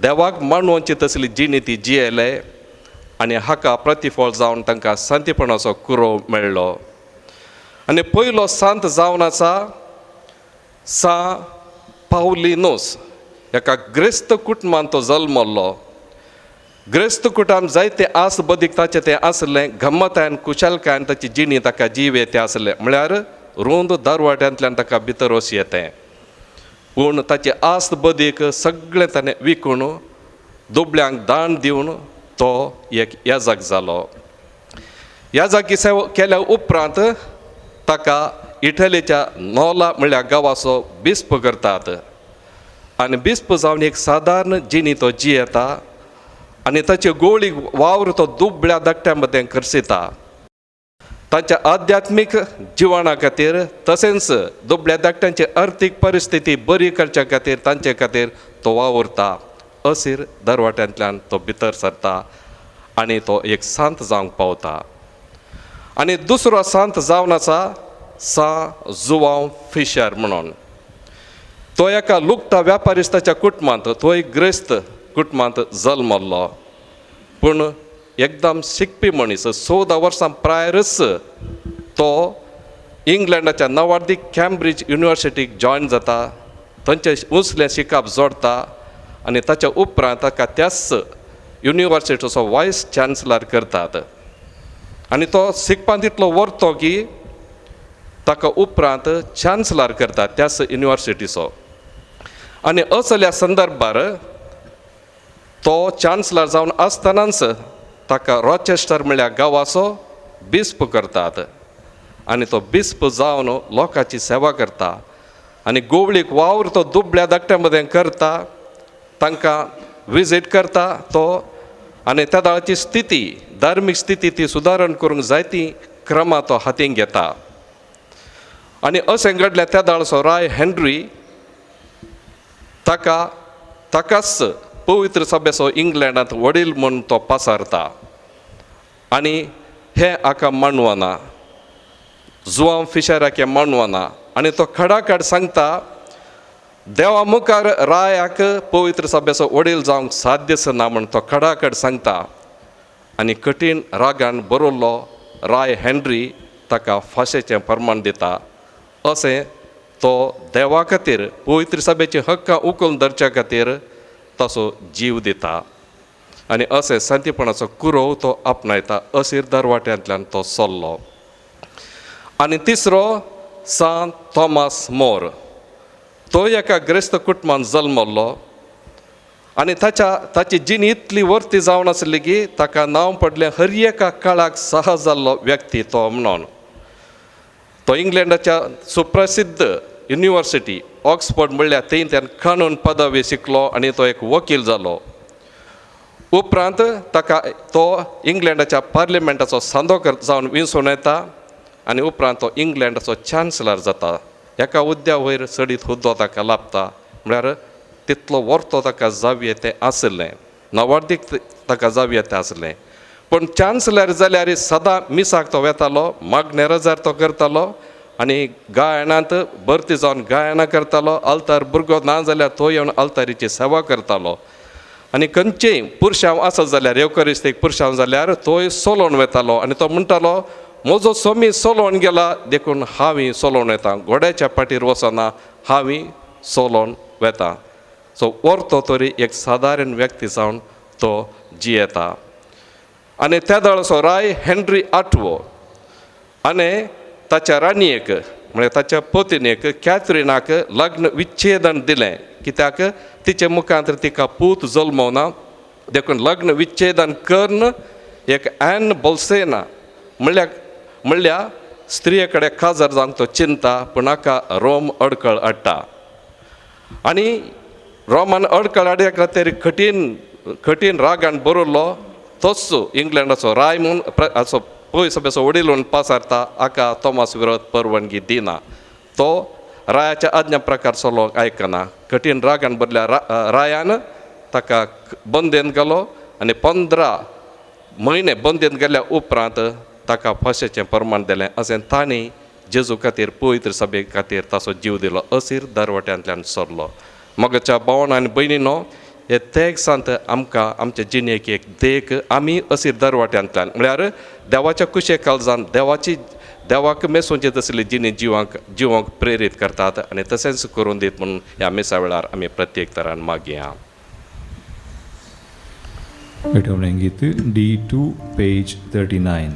देवाक मांडोवची तसली जिणी ती जियेले आनी हाका प्रतिफळ जावन तांकां सांतीपणाचो कुरो मेळ्ळो. आनी पयलो सांत जावन आसा सा पावलिनोस. एका ग्रेस्त कुटुंबांत तो जल्मल्लो. ग्रेस्त कुटुंब जायते आस बदीक ताचें तें आसलें. गम्मतायन कुशलकायन ताची जिणी ताका जीव येते आसलें. म्हळ्यार रुंद दरवाट्यांतल्यान ताका भितर वच येतें. पूण ताची आस्त बदीक सगळें ताणें विकून दुबळ्यांक दान दिवन तो एक याजक जालो. याजकी सेवा केल्या उपरांत ताका इटलीच्या नोला म्हळ्यार गांवाचो बिस्प करतात. आनी बिस्प जावन एक सादारण जिणी तो जियेता आनी ताचे गोळीक वावर तो दुबळ्या धाकट्यां मदें करसिता. तांच्या आध्यात्मीक जिवना खातीर तशेंच दुबळ्या धाकट्यांची अर्थीक परिस्थिती बरी करच्या खातीर तांचे खातीर तो वावुरता. अशीर दरवाट्यांतल्यान तो भितर सरता आनी तो एक सांत जावंक पावता. आनी दुसरो सांत जावन आसा सा जुवांव फिशर म्हणून. तो एका लुकटा व्यापारिस्ताच्या कुटुंबांत, तो एक ग्रेस्त कुटुंबांत जल्मल्लो. पूण एकदम शिकपी मनीस. 14 वर्सां प्रायरच तो इंग्लंडाच्या नवार्दीक कॅम्ब्रिज युनिवर्सिटीक जॉयन जाता. थंयचें उसलें शिकप जोडता आनी ताच्या उपरांत ताका त्याच युनिवर्सिटीचो वायस चान्सलर करतात. आनी तो शिकपाक तितलो व्हरतो की ताका उपरांत चान्सलर करतात त्याच युनिवर्सिटीचो. आनी असल्या संदर्भार तो चान्सलर जावन आसतनाच ताका रॉचेस्टर म्हळ्यार गांवाचो बिस्प करतात. आनी तो बिस्प जावन लोकांची सेवा करता. आनी गोवळीक वावर तो दुबळ्या धाकट्यां मदें करता, तांकां विजीट करता तो. आनी त्या दाळाची स्थिती, धार्मीक स्थिती ती सुदारण करूंक जायती क्रमां तो हातीन घेता. आनी अशें घडलें त्या दाळचो राय हेनरी ताकाच पवित्र सभेचो इंग्लंडांत वडील म्हूण तो पासारता. आनी हे हाका मांडवना, जुवांव फिशराक मांडवना. आनी तो खडाखड सांगता देवा मुखार रायाक पवित्र सभेचो वडील जावंक साध्यच ना म्हूण तो खडाखड सांगता. आनी कठीण रागान बरोल्लो राय हेनरी ताका फाशेचें फर्मान दिता. अशें तो देवा खातीर पवित्र सभेची हक्कां उखलून धरच्या खातीर तसो जीव दिता. आनी अशें सांतीपणाचो कुरो तो आपणायता. अशीर दरवाट्यांतल्यान तो चल्लो. आनी तिसरो सांत थॉमस मोर. तो एका ग्रेस्त कुटुंबांत जल्मल्लो आनी ताची जिणी इतली वर्ती जावन आसली की ताका नांव पडलें हर एका काळाक सहा जाल्लो व्यक्ती तो म्हणून. तो इंग्लंडाच्या सुप्रसिद्ध युनिवर्सिटी ऑक्सफर्ड म्हणल्यार थंय कानून पदवी शिकलो आनी तो एक वकील जालो. उपरांत ताका तो इंग्लंडाच्या पार्लिमेंटाचो सांदोकर जावन विंसून येता आनी उपरांत तो इंग्लंडाचो चान्सलर जाता. एका हुद्द्या वयर चडीत हुद्दो ताका लाभता. म्हळ्यार तितलो वर्तो ताका जावं येतें आसलें, नवार्दीक ताका जावं येतें आसलें. पूण चान्सलर जाल्यार सदां मिसाक तो वेतालो, मागणे रजार तो करतालो आनी गायनांत भरती जावन गायनां करतालो. आल्तार भुरगो ना जाल्यार तो येवन आल्तारीची सेवा करतालो. आनी खंयचेय पुरशांव आसत जाल्यार एवकरिस्तीक पुरशांव जाल्यार तोय सोलोवन वेतालो. आनी तो म्हणटालो म्हजो स्वामी सोलोवन गेला देखून हांव सोलोवन येता, घोड्याच्या पाठीर वचना हांव सोलोवन वेता. सो व्हरतो तरी एक सादारण व्यक्ती जावन तो जियेता. आनी त्या दळसो राय हेनरी आठवो आनी ताच्या राणयेक म्हणजे ताच्या पत्नीक कॅथरिनाक लग्न विच्छेदन दिलें, कित्याक तिचे मुखांतर तिका पूत जल्मवना. देखून लग्न विच्छेदन करून एक ॲन बोल्सेना म्हणल्या स्त्रिये कडेन काजर जावंक तो चिंता, पूण हाका रोम अडकळ हाडटा. आनी रोमान अडकळ हाडल्या खातीर कठीण रागान बरोवलो तोच इंग्लंडाचो राय म्हूण असो पयस बेसो वडील म्हूण पासारता. हाका तोमास विरोध परवानगी दिना. तो रायाच्या आज्ञा प्रकार सलो आयकना. कठीण रागान बदल्या रायान ताका बंदेन गेलो आनी 15 म्हयने बंदेन गेल्या उपरांत ताका फाशेचें परमाण दिलें. अशें तांणी जेजू खातीर पवित्र सभे खातीर ताचो जीव दिलो. असीर दरवट्यांतल्यान सरलो. मोगाच्या भावान आनी भयणीनो, हे तेग सांत आमकां आमच्या जिणेक एक देख आमी असीर दरवट्यांतल्यान म्हळ्यार देवाच्या कुशे काळजान देवाक मेसूंचे तसले जिणे जिवंक प्रेरीत करतात आनी तशेंच करून दीत म्हणून ह्या मिसा वेळार आमी प्रत्येक तरान मागया. Beethoven-gittu D2 page 39.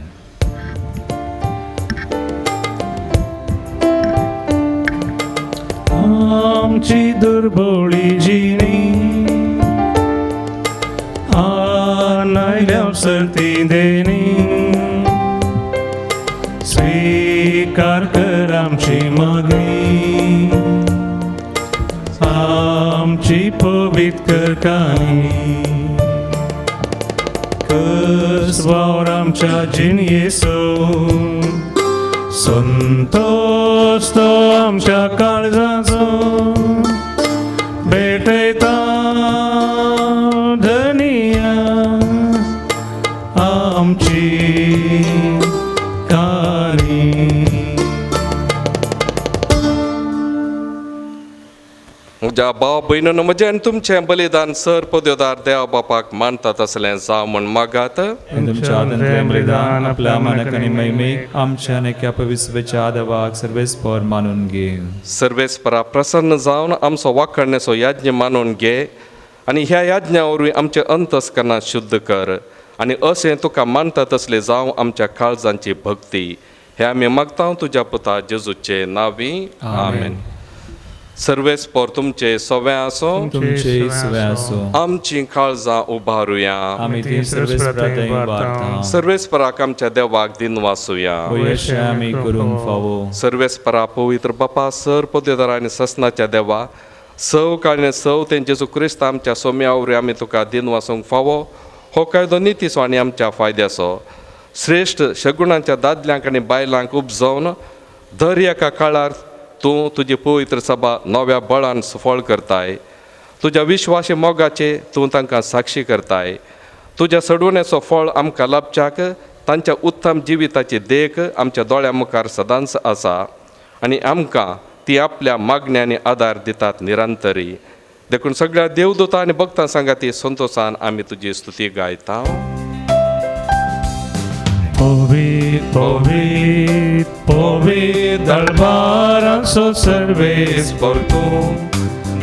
आमची दुर्बळी जिणी आनायल्या सर्ती देणी, स्वीकार कर आमची मागणी, आमची पवित्र काणी. कस वावर आमच्या जिणयेचो, संतोष तो आमच्या काळजाचो, भेटयता धनिया आमची काणी. म्हज्या भाव भयणीनो, म्हजें आनी तुमचें बलिदान सर पदोदार देवा बापाक मानता तसलें जावं म्हण मागात. तुमच्या बलिदान आपल्या मानक आणि महिमेक आमच्या आणि पवित्रच्या आदवाक सर्वेस्पर मानून घे. सर्वेस्परा प्रसन्न जावन आमचो वाखडण्याचो याज्ञ मानून घे आनी ह्या याज्ञा वरवीं आमचे अंतस्करणां शुद्ध कर आनी अशें तुका मानता तसलें जावं आमच्या काळजांची भक्ती. हे आमी मागता तुज्या पुता जेजूचे नांवी. आमेन. सर्वेस्पर तुमचे सवे आसो, तुमचे सवे आसो. आमची काळजां उबारुया. आमी ती सर्वेस्परांत वारता. सर्वेस्पराक आमच्या देवाक दिन वासुया. वयशे आमी करूंक फावो. सर्वेस्परा पवित्र बापा सर पदवेदार आनी ससनाच्या देवा, सव काळने सव ते जेजू क्रिस्त आमच्या सोम्या वरवीं आमी तुका दिन वासूंक फावो. हो कायदो नितीसो आनी आमच्या फायद्याचो. श्रेश्ठ शगुणांच्या दादल्यांक आनी बायलांक उपजावन दर एका काळार तूं तुजी पवित्र सभा नव्या बळान सफळ करताय. तुज्या विश्वासी मोगाचे तूं तांकां साक्षी करताय. तुज्या सडवण्याचो फळ आमकां लाभच्याक तांच्या उत्तम जिविताची देख आमच्या दोळ्या मुखार सदांच आसा आनी आमकां ती आपल्या मागण्यांनी आदार दितात निरंतरी. देखून सगळ्या देवदूतां आनी भक्तां सांगाती संतोषान आमी तुजी स्तुती गायता. Povit, povit, povit, दरबाराचो सर्वेस्पर तूं,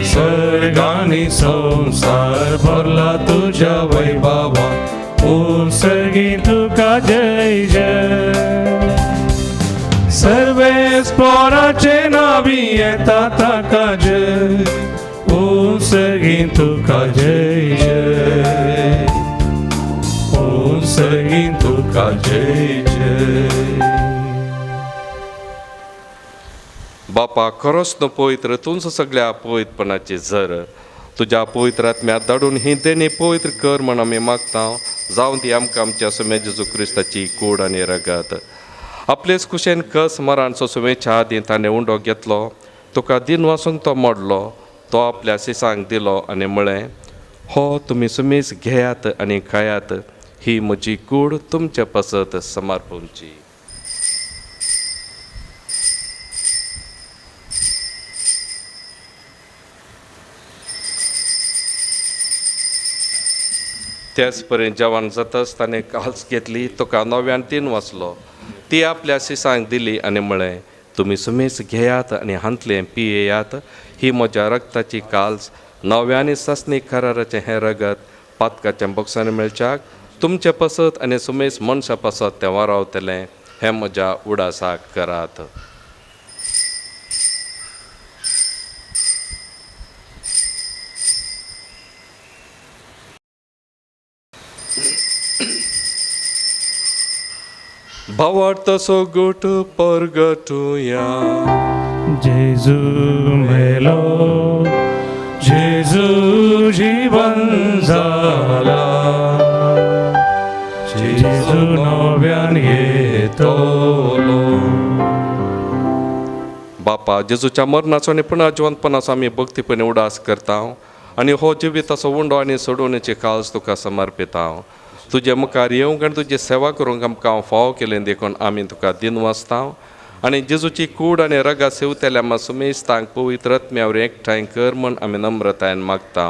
सर्गांनी संसार भरला तुज्या वैभवान, उत्सर्गी तुका जय जय. सर्वेस्पराचे नावी येता ताका जय, उत्सर्गी तुका जय जय. उत्सर्गी तुका जय जय. बापा खरोच न्हू पवित्र, तूंच सगळ्या पवित्रपणाची झर. तुज्या पवित्र आत्म्या धाडून ही देणी पवित्र कर म्हण आमी मागता. जावं ती आमकां आमच्या सुमे जेजू क्रिस्ताची कूड आनी रगत. आपलेच कुशेन कस मराणचो सुमेच्या आदीं ताणें उंडो घेतलो. तुका दिन वासूंक तो मोडलो. तो आपल्या शिसांक दिलो आनी म्हळें, हो तुमी सुमीस घेयात आनी खायात, ही म्हजी कूड तुमचे पसत समर्पूंची. त्याच परेन जेवण जाताच ताणें काल्स घेतली, तुका नव्यान तीन वाचलो. ती आपल्या शिसांक दिली आनी म्हळें, तुम्ही सुमेस घेयात आणि हांतले पियेयात. ही म्हज्या रक्ताची काल्स नव्यानी ससनी कराराचें हें रगत पातकाच्या बॉक्सान मेळच्याक तुमचे पसत आनी सुमेस मनशा पसत तें वारावतलें हें म्हज्या उडासाक करात. भावार्थसो गोट परगटुया. जेजू मेलो, जेजू जीवन जाला, जेजू नव्यान येतलो. बापा जेजूच्या मरणाचो आनी पुन्हा जिवंतपणाचो आमी भक्तीपणे उडास करता आनी हो जिविताचो उंडो आनी सोडवणेची काळज तुका समर्पिता. तुजे मुखार येवंक आनी तुजी सेवा करूंक आमकां हांव फाव केलें देखून आमी तुका दिन वाचता आनी जेजूची कूड आनी रगा सेवतेल्या आमकां सुमेस्तांक पवित्र आत्म्यावर एकठांय कर म्हूण आमी नम्रतायेन मागता.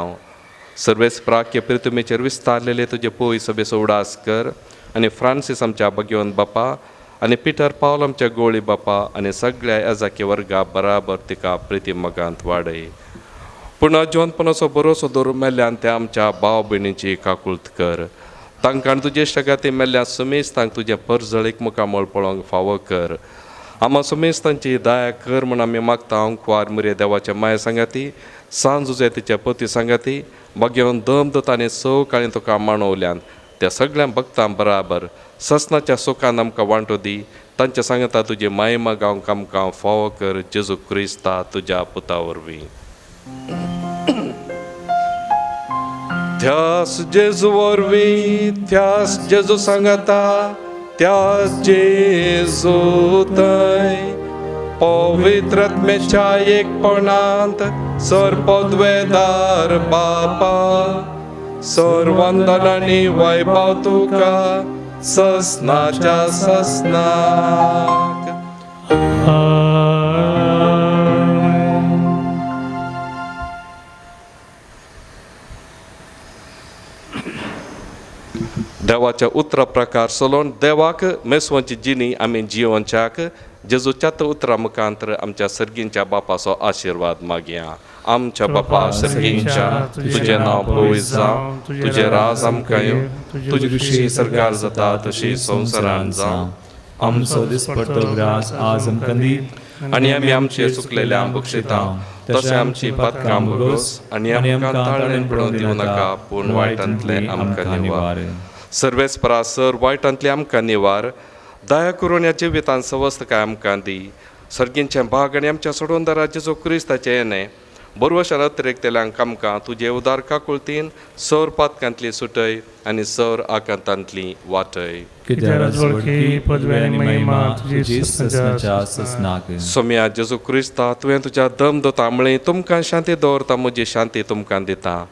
सर्वेस प्राक्य प्रितुमेचेर विस्तारलेले तुजे पोय सभेचो उडास कर आनी फ्रांसीस आमच्या भगवंत बापा आनी पिटर पावल आमच्या गोळी बापा आनी सगळ्या येजाके वर्गा बराबर तिका प्रिती मगांत वाडय. पूण जिवंतपणाचो भरोसो दवरून मेल्ल्यान त्या आमच्या भाव भयणीची काकुळट कर. तांकां तुजे शगाती मेल्ल्या सुमेस्तांक तुजें परजळीक मुखामळ पळोवंक फावो कर. आम्हा सुमेस्तांची दया कर म्हूण आमी मागता. कुंवार मुरे देवाच्या माय सांगाती सांज उजे तिच्या पती सांगाती भगवंत दमदत आनी सवकाळी तुका मांडवल्यान त्या सगळ्या भक्तां बराबर ससनाच्या सुखान आमकां वांटो दी. तांच्या सांगता तुजी महिमा गावंक आमकां फावो कर. जेजू क्रिस्ता तुज्या पुता वरवीं. त्यास जेजू वरवीं त्यास जेजू सांगता त्यास जेजू थंय पवित्र आत्म्याच्या एकपणांत सरपदवेदार बापा सर्वंदन आनी वैभव तुका ससनाच्या ससनाक. देवाच्या उतरा प्रकार सोलोवन देवाक मेसवांची जिणी आमी जिवोवच्याक जेजूच्याच उतरा मुखांतर आमच्या सर्गींच्या बापाचो आशिर्वाद मागया. आमच्या बापा सर्गींच्या तुजें नांव पवित्र जावं, तुजें राज आमकां येवं, तुजी खुशी सरकार जाता तशी संवसारांत जावं. आमचो दिसपडटो ग्रास आज आमकां दी आनी आमी आमचे चुकलेल्यांक बक्षिता तशें आमची पातकां भोगोस आनी आमकां ताळणेन पडोवन दिवं नाका पूण वायटांतले आमकां निवार. सर्वेस परासर वायटांतले आमकां निवार. दया करून ह्या जिवितांत सवस्त काय आमकां दी. सर्गींचे भाग आनी आमच्या सोडवणदारा जेजू क्रिस्ताचें येणें बरवशान अतिरेकतेल्यांक आमकां तुजे उदार काकुळटीन सौर पातकांतली सुटय आनी सौर आकांतांतली वाटय. सोम्या जेजू क्रिस्ता तुवें तुज्या दम दोता म्हळी तुमकां शांती दवरता म्हजी शांती तुमकां दिता.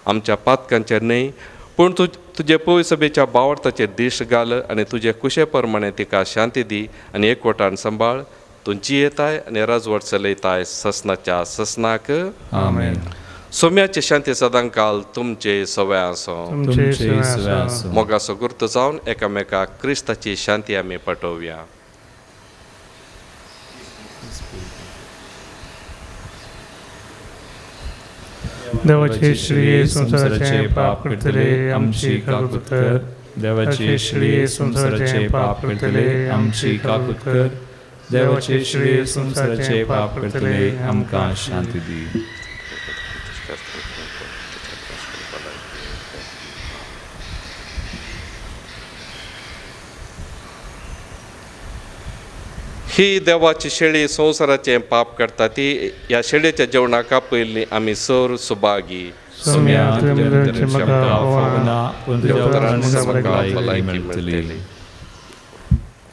आमच्या पातकांचेर न्हय पूण तुजे पवित्र सभेच्या बावर्थाचेर दिश्ट घाल आनी तुजे कुशे प्रमाणे तिका शांती दी आनी एकवटान सांबाळ. तुमची येताय आनी राजवट चलयताय ससनाच्या ससनाक. आमेन. सोम्याची शांती सदांकाल तुमचे सवय आसो. मोगाचो गुर्त जावन एकामेकाक क्रिस्ताची शांती आमी पटोवया. देवाचे श्री संसाराचे पाप करतले आमची काकुळट कर. देवाचे श्री संसाराचे पाप करतले आमची काकुळट कर. देवाचे श्री संसाराचे पाप करतले आमकां शांती दी. ही देवाची शेळी संवसाराचें पाप करता ती ह्या शेळयेच्या जेवणाका पयलीं आमी सौर Subhagi.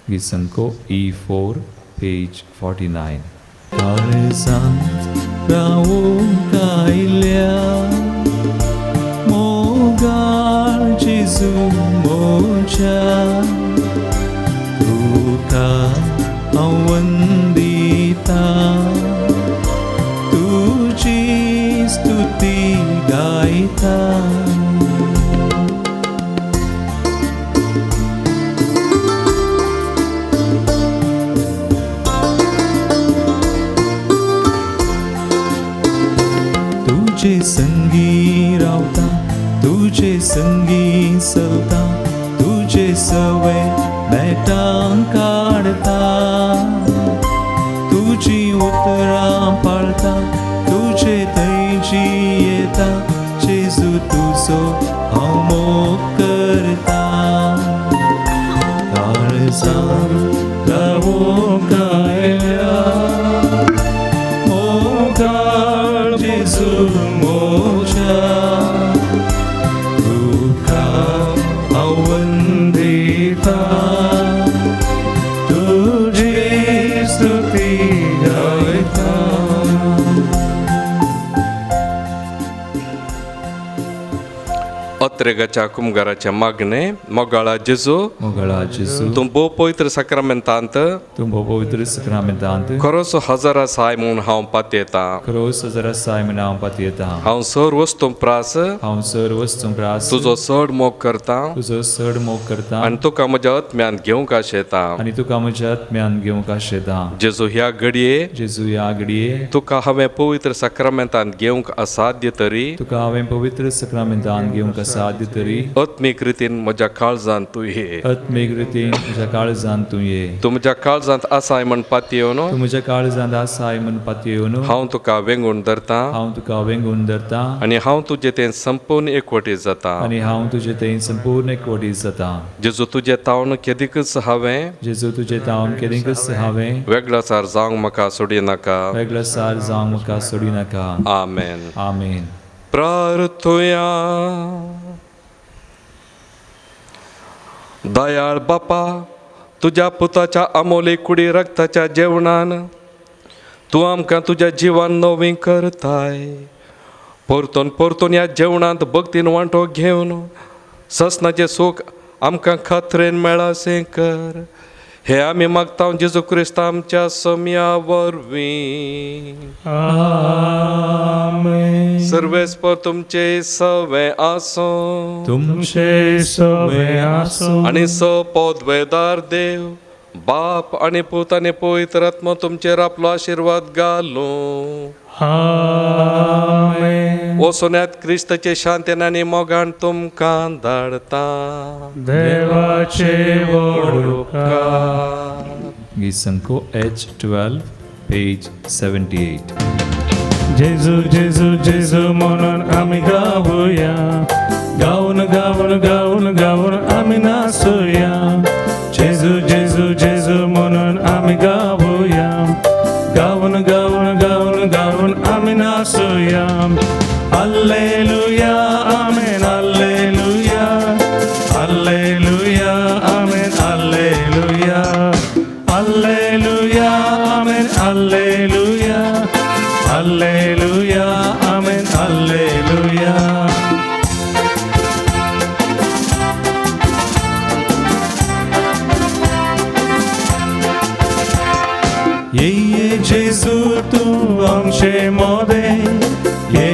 Gisanko E4 page 49. Karzant raum kailya mogar Jesu mocha tuka awandita tuji stuti gaita. संगी रावता तुझे संगी चलता तुझे सवय नेटां काढता तुझी उतरां पाळता तुझे थंयची येता जेजू तुजो हांव मोग करता काळजां गावो कायल्या मोगाळ जेजू मोच्या तुका हांव वंदिता तुझी स्तुती गायता अत्रेगाच्या कुमगाराचे मागणे मोगाळा जेजू मोगाळा जेजू तूं भोव पवित्र सक्रामेंतांत तूं पवित्र सक्रामेंतांत खरोच हजारा साय म्हूण हांव पातयेता खरोच जरा साय म्हण हांव पातयेता हांव सर वस्तू प्रास हांव सर वस्तू प्रास तुजो चड मोग करता तुजो चड मोग करता आनी तुका म्हज्या आत्म्यान घेवंक आशेता आनी तुका म्हज्या आत्म्यान घेवंक आशेता जेजू ह्या घडये जेजू ह्या घडये तुका हांवें पवित्र सक्रामेंतांत घेवंक असाध्य तरी तुका हांवें पवित्र सक्रामेंतांत घेवंक साध्य तरी आत्मीक रितीन म्हज्या काळजांत तूं ये आत्मीक रितीन म्हज्या काळजांत तूं ये तूं म्हज्या काळजांत आसाय म्हण पातयेवन तूं म्हज्या काळजांत आसाय म्हण पातयेवन हांव तुका वेंगून धरता हांव तुका वेंगून धरता आनी हांव तुजे तें संपूर्ण एकवटी जाता आनी हांव तुजे थंय संपूर्ण एकवटी जाता जेजू तुजें तावन केदीकच हांवें जेजू तुजें तावन केदीकच हांवें वेगळासार जावंक म्हाका सोडी नाका वेगळो सार जावंक म्हाका सोडी नाका आमेन आमेन प्रार्थुया दयाळ बापा तुज्या पुताच्या अमोली कुडी रक्ताच्या जेवणान तूं आमकां तुज्या जिवान नवीं करताय परतून परतून ह्या जेवणांत भक्तीन वांटो घेवन ससनाचें सूख आमकां खात्रेन मेळासें कर हे आमी मागता जेजू क्रिस्त आमच्या सम्या वरवीं आमेन. सर्वेस्पर तुमचे सवे आसूं तुमचे सवे आसूं आनी सपोदवेदार देव बाप आनी पूत आनी पवित्र आत्मा तुमचेर आपलो आशिर्वाद घालूं आमेन. वसोन्यात क्रिस्ताचे शांतीन आनी मोगान तुमकां धाडता देवाचे व्हड उपकार. गीत संको H12 पेज 78 जेजू जेजू जेजू म्हणून आम्ही गाऊया गाऊन गाऊन गाऊन गाऊन आम्ही नाचूया जेजू जेजू जेजू म्हणून आम्ही गाऊया गाऊन गाऊन गाऊन गाऊन आम्ही नाचूया hallelujah amen hallelujah hallelujah amen hallelujah hallelujah amen hallelujah hallelujah amen hallelujah. ये जेजू तू आमचे मोदे ये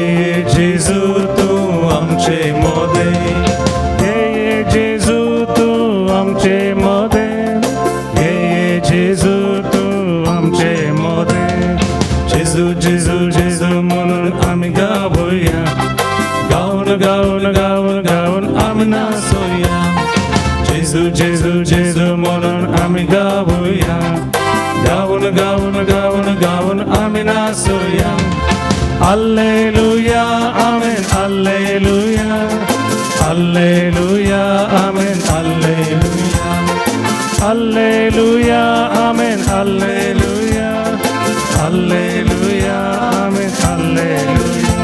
जेजू तू आमचे मोदे ये जेजू तू आमचे मोदे ये जेजू तू आमचे मोदे जेजू जेजू जेजू म्हणून आम्ही गाऊया गाऊन गाऊन गाऊन गाऊन आम्ही नाचूया जेजू जेजू जेजू म्हणून आम्ही गाऊया गाऊन गाऊन गाऊन गाऊन आम्ही नाचूया hallelujah amen hallelujah hallelujah amen hallelujah hallelujah amen hallelujah hallelujah amen hallelujah.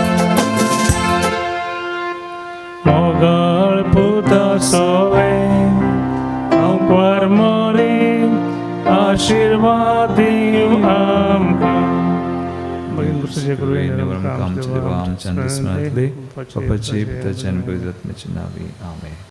मोगळ पुता सोवे अंक्वार मोरी आशीर्वाद दिव आमकां बगीन दुसरे करू आमच्या देवा आमच्या स्मरणातले पप्पाचे पिताचे आणि पवित्र आत्म्याचे नावे आमेन.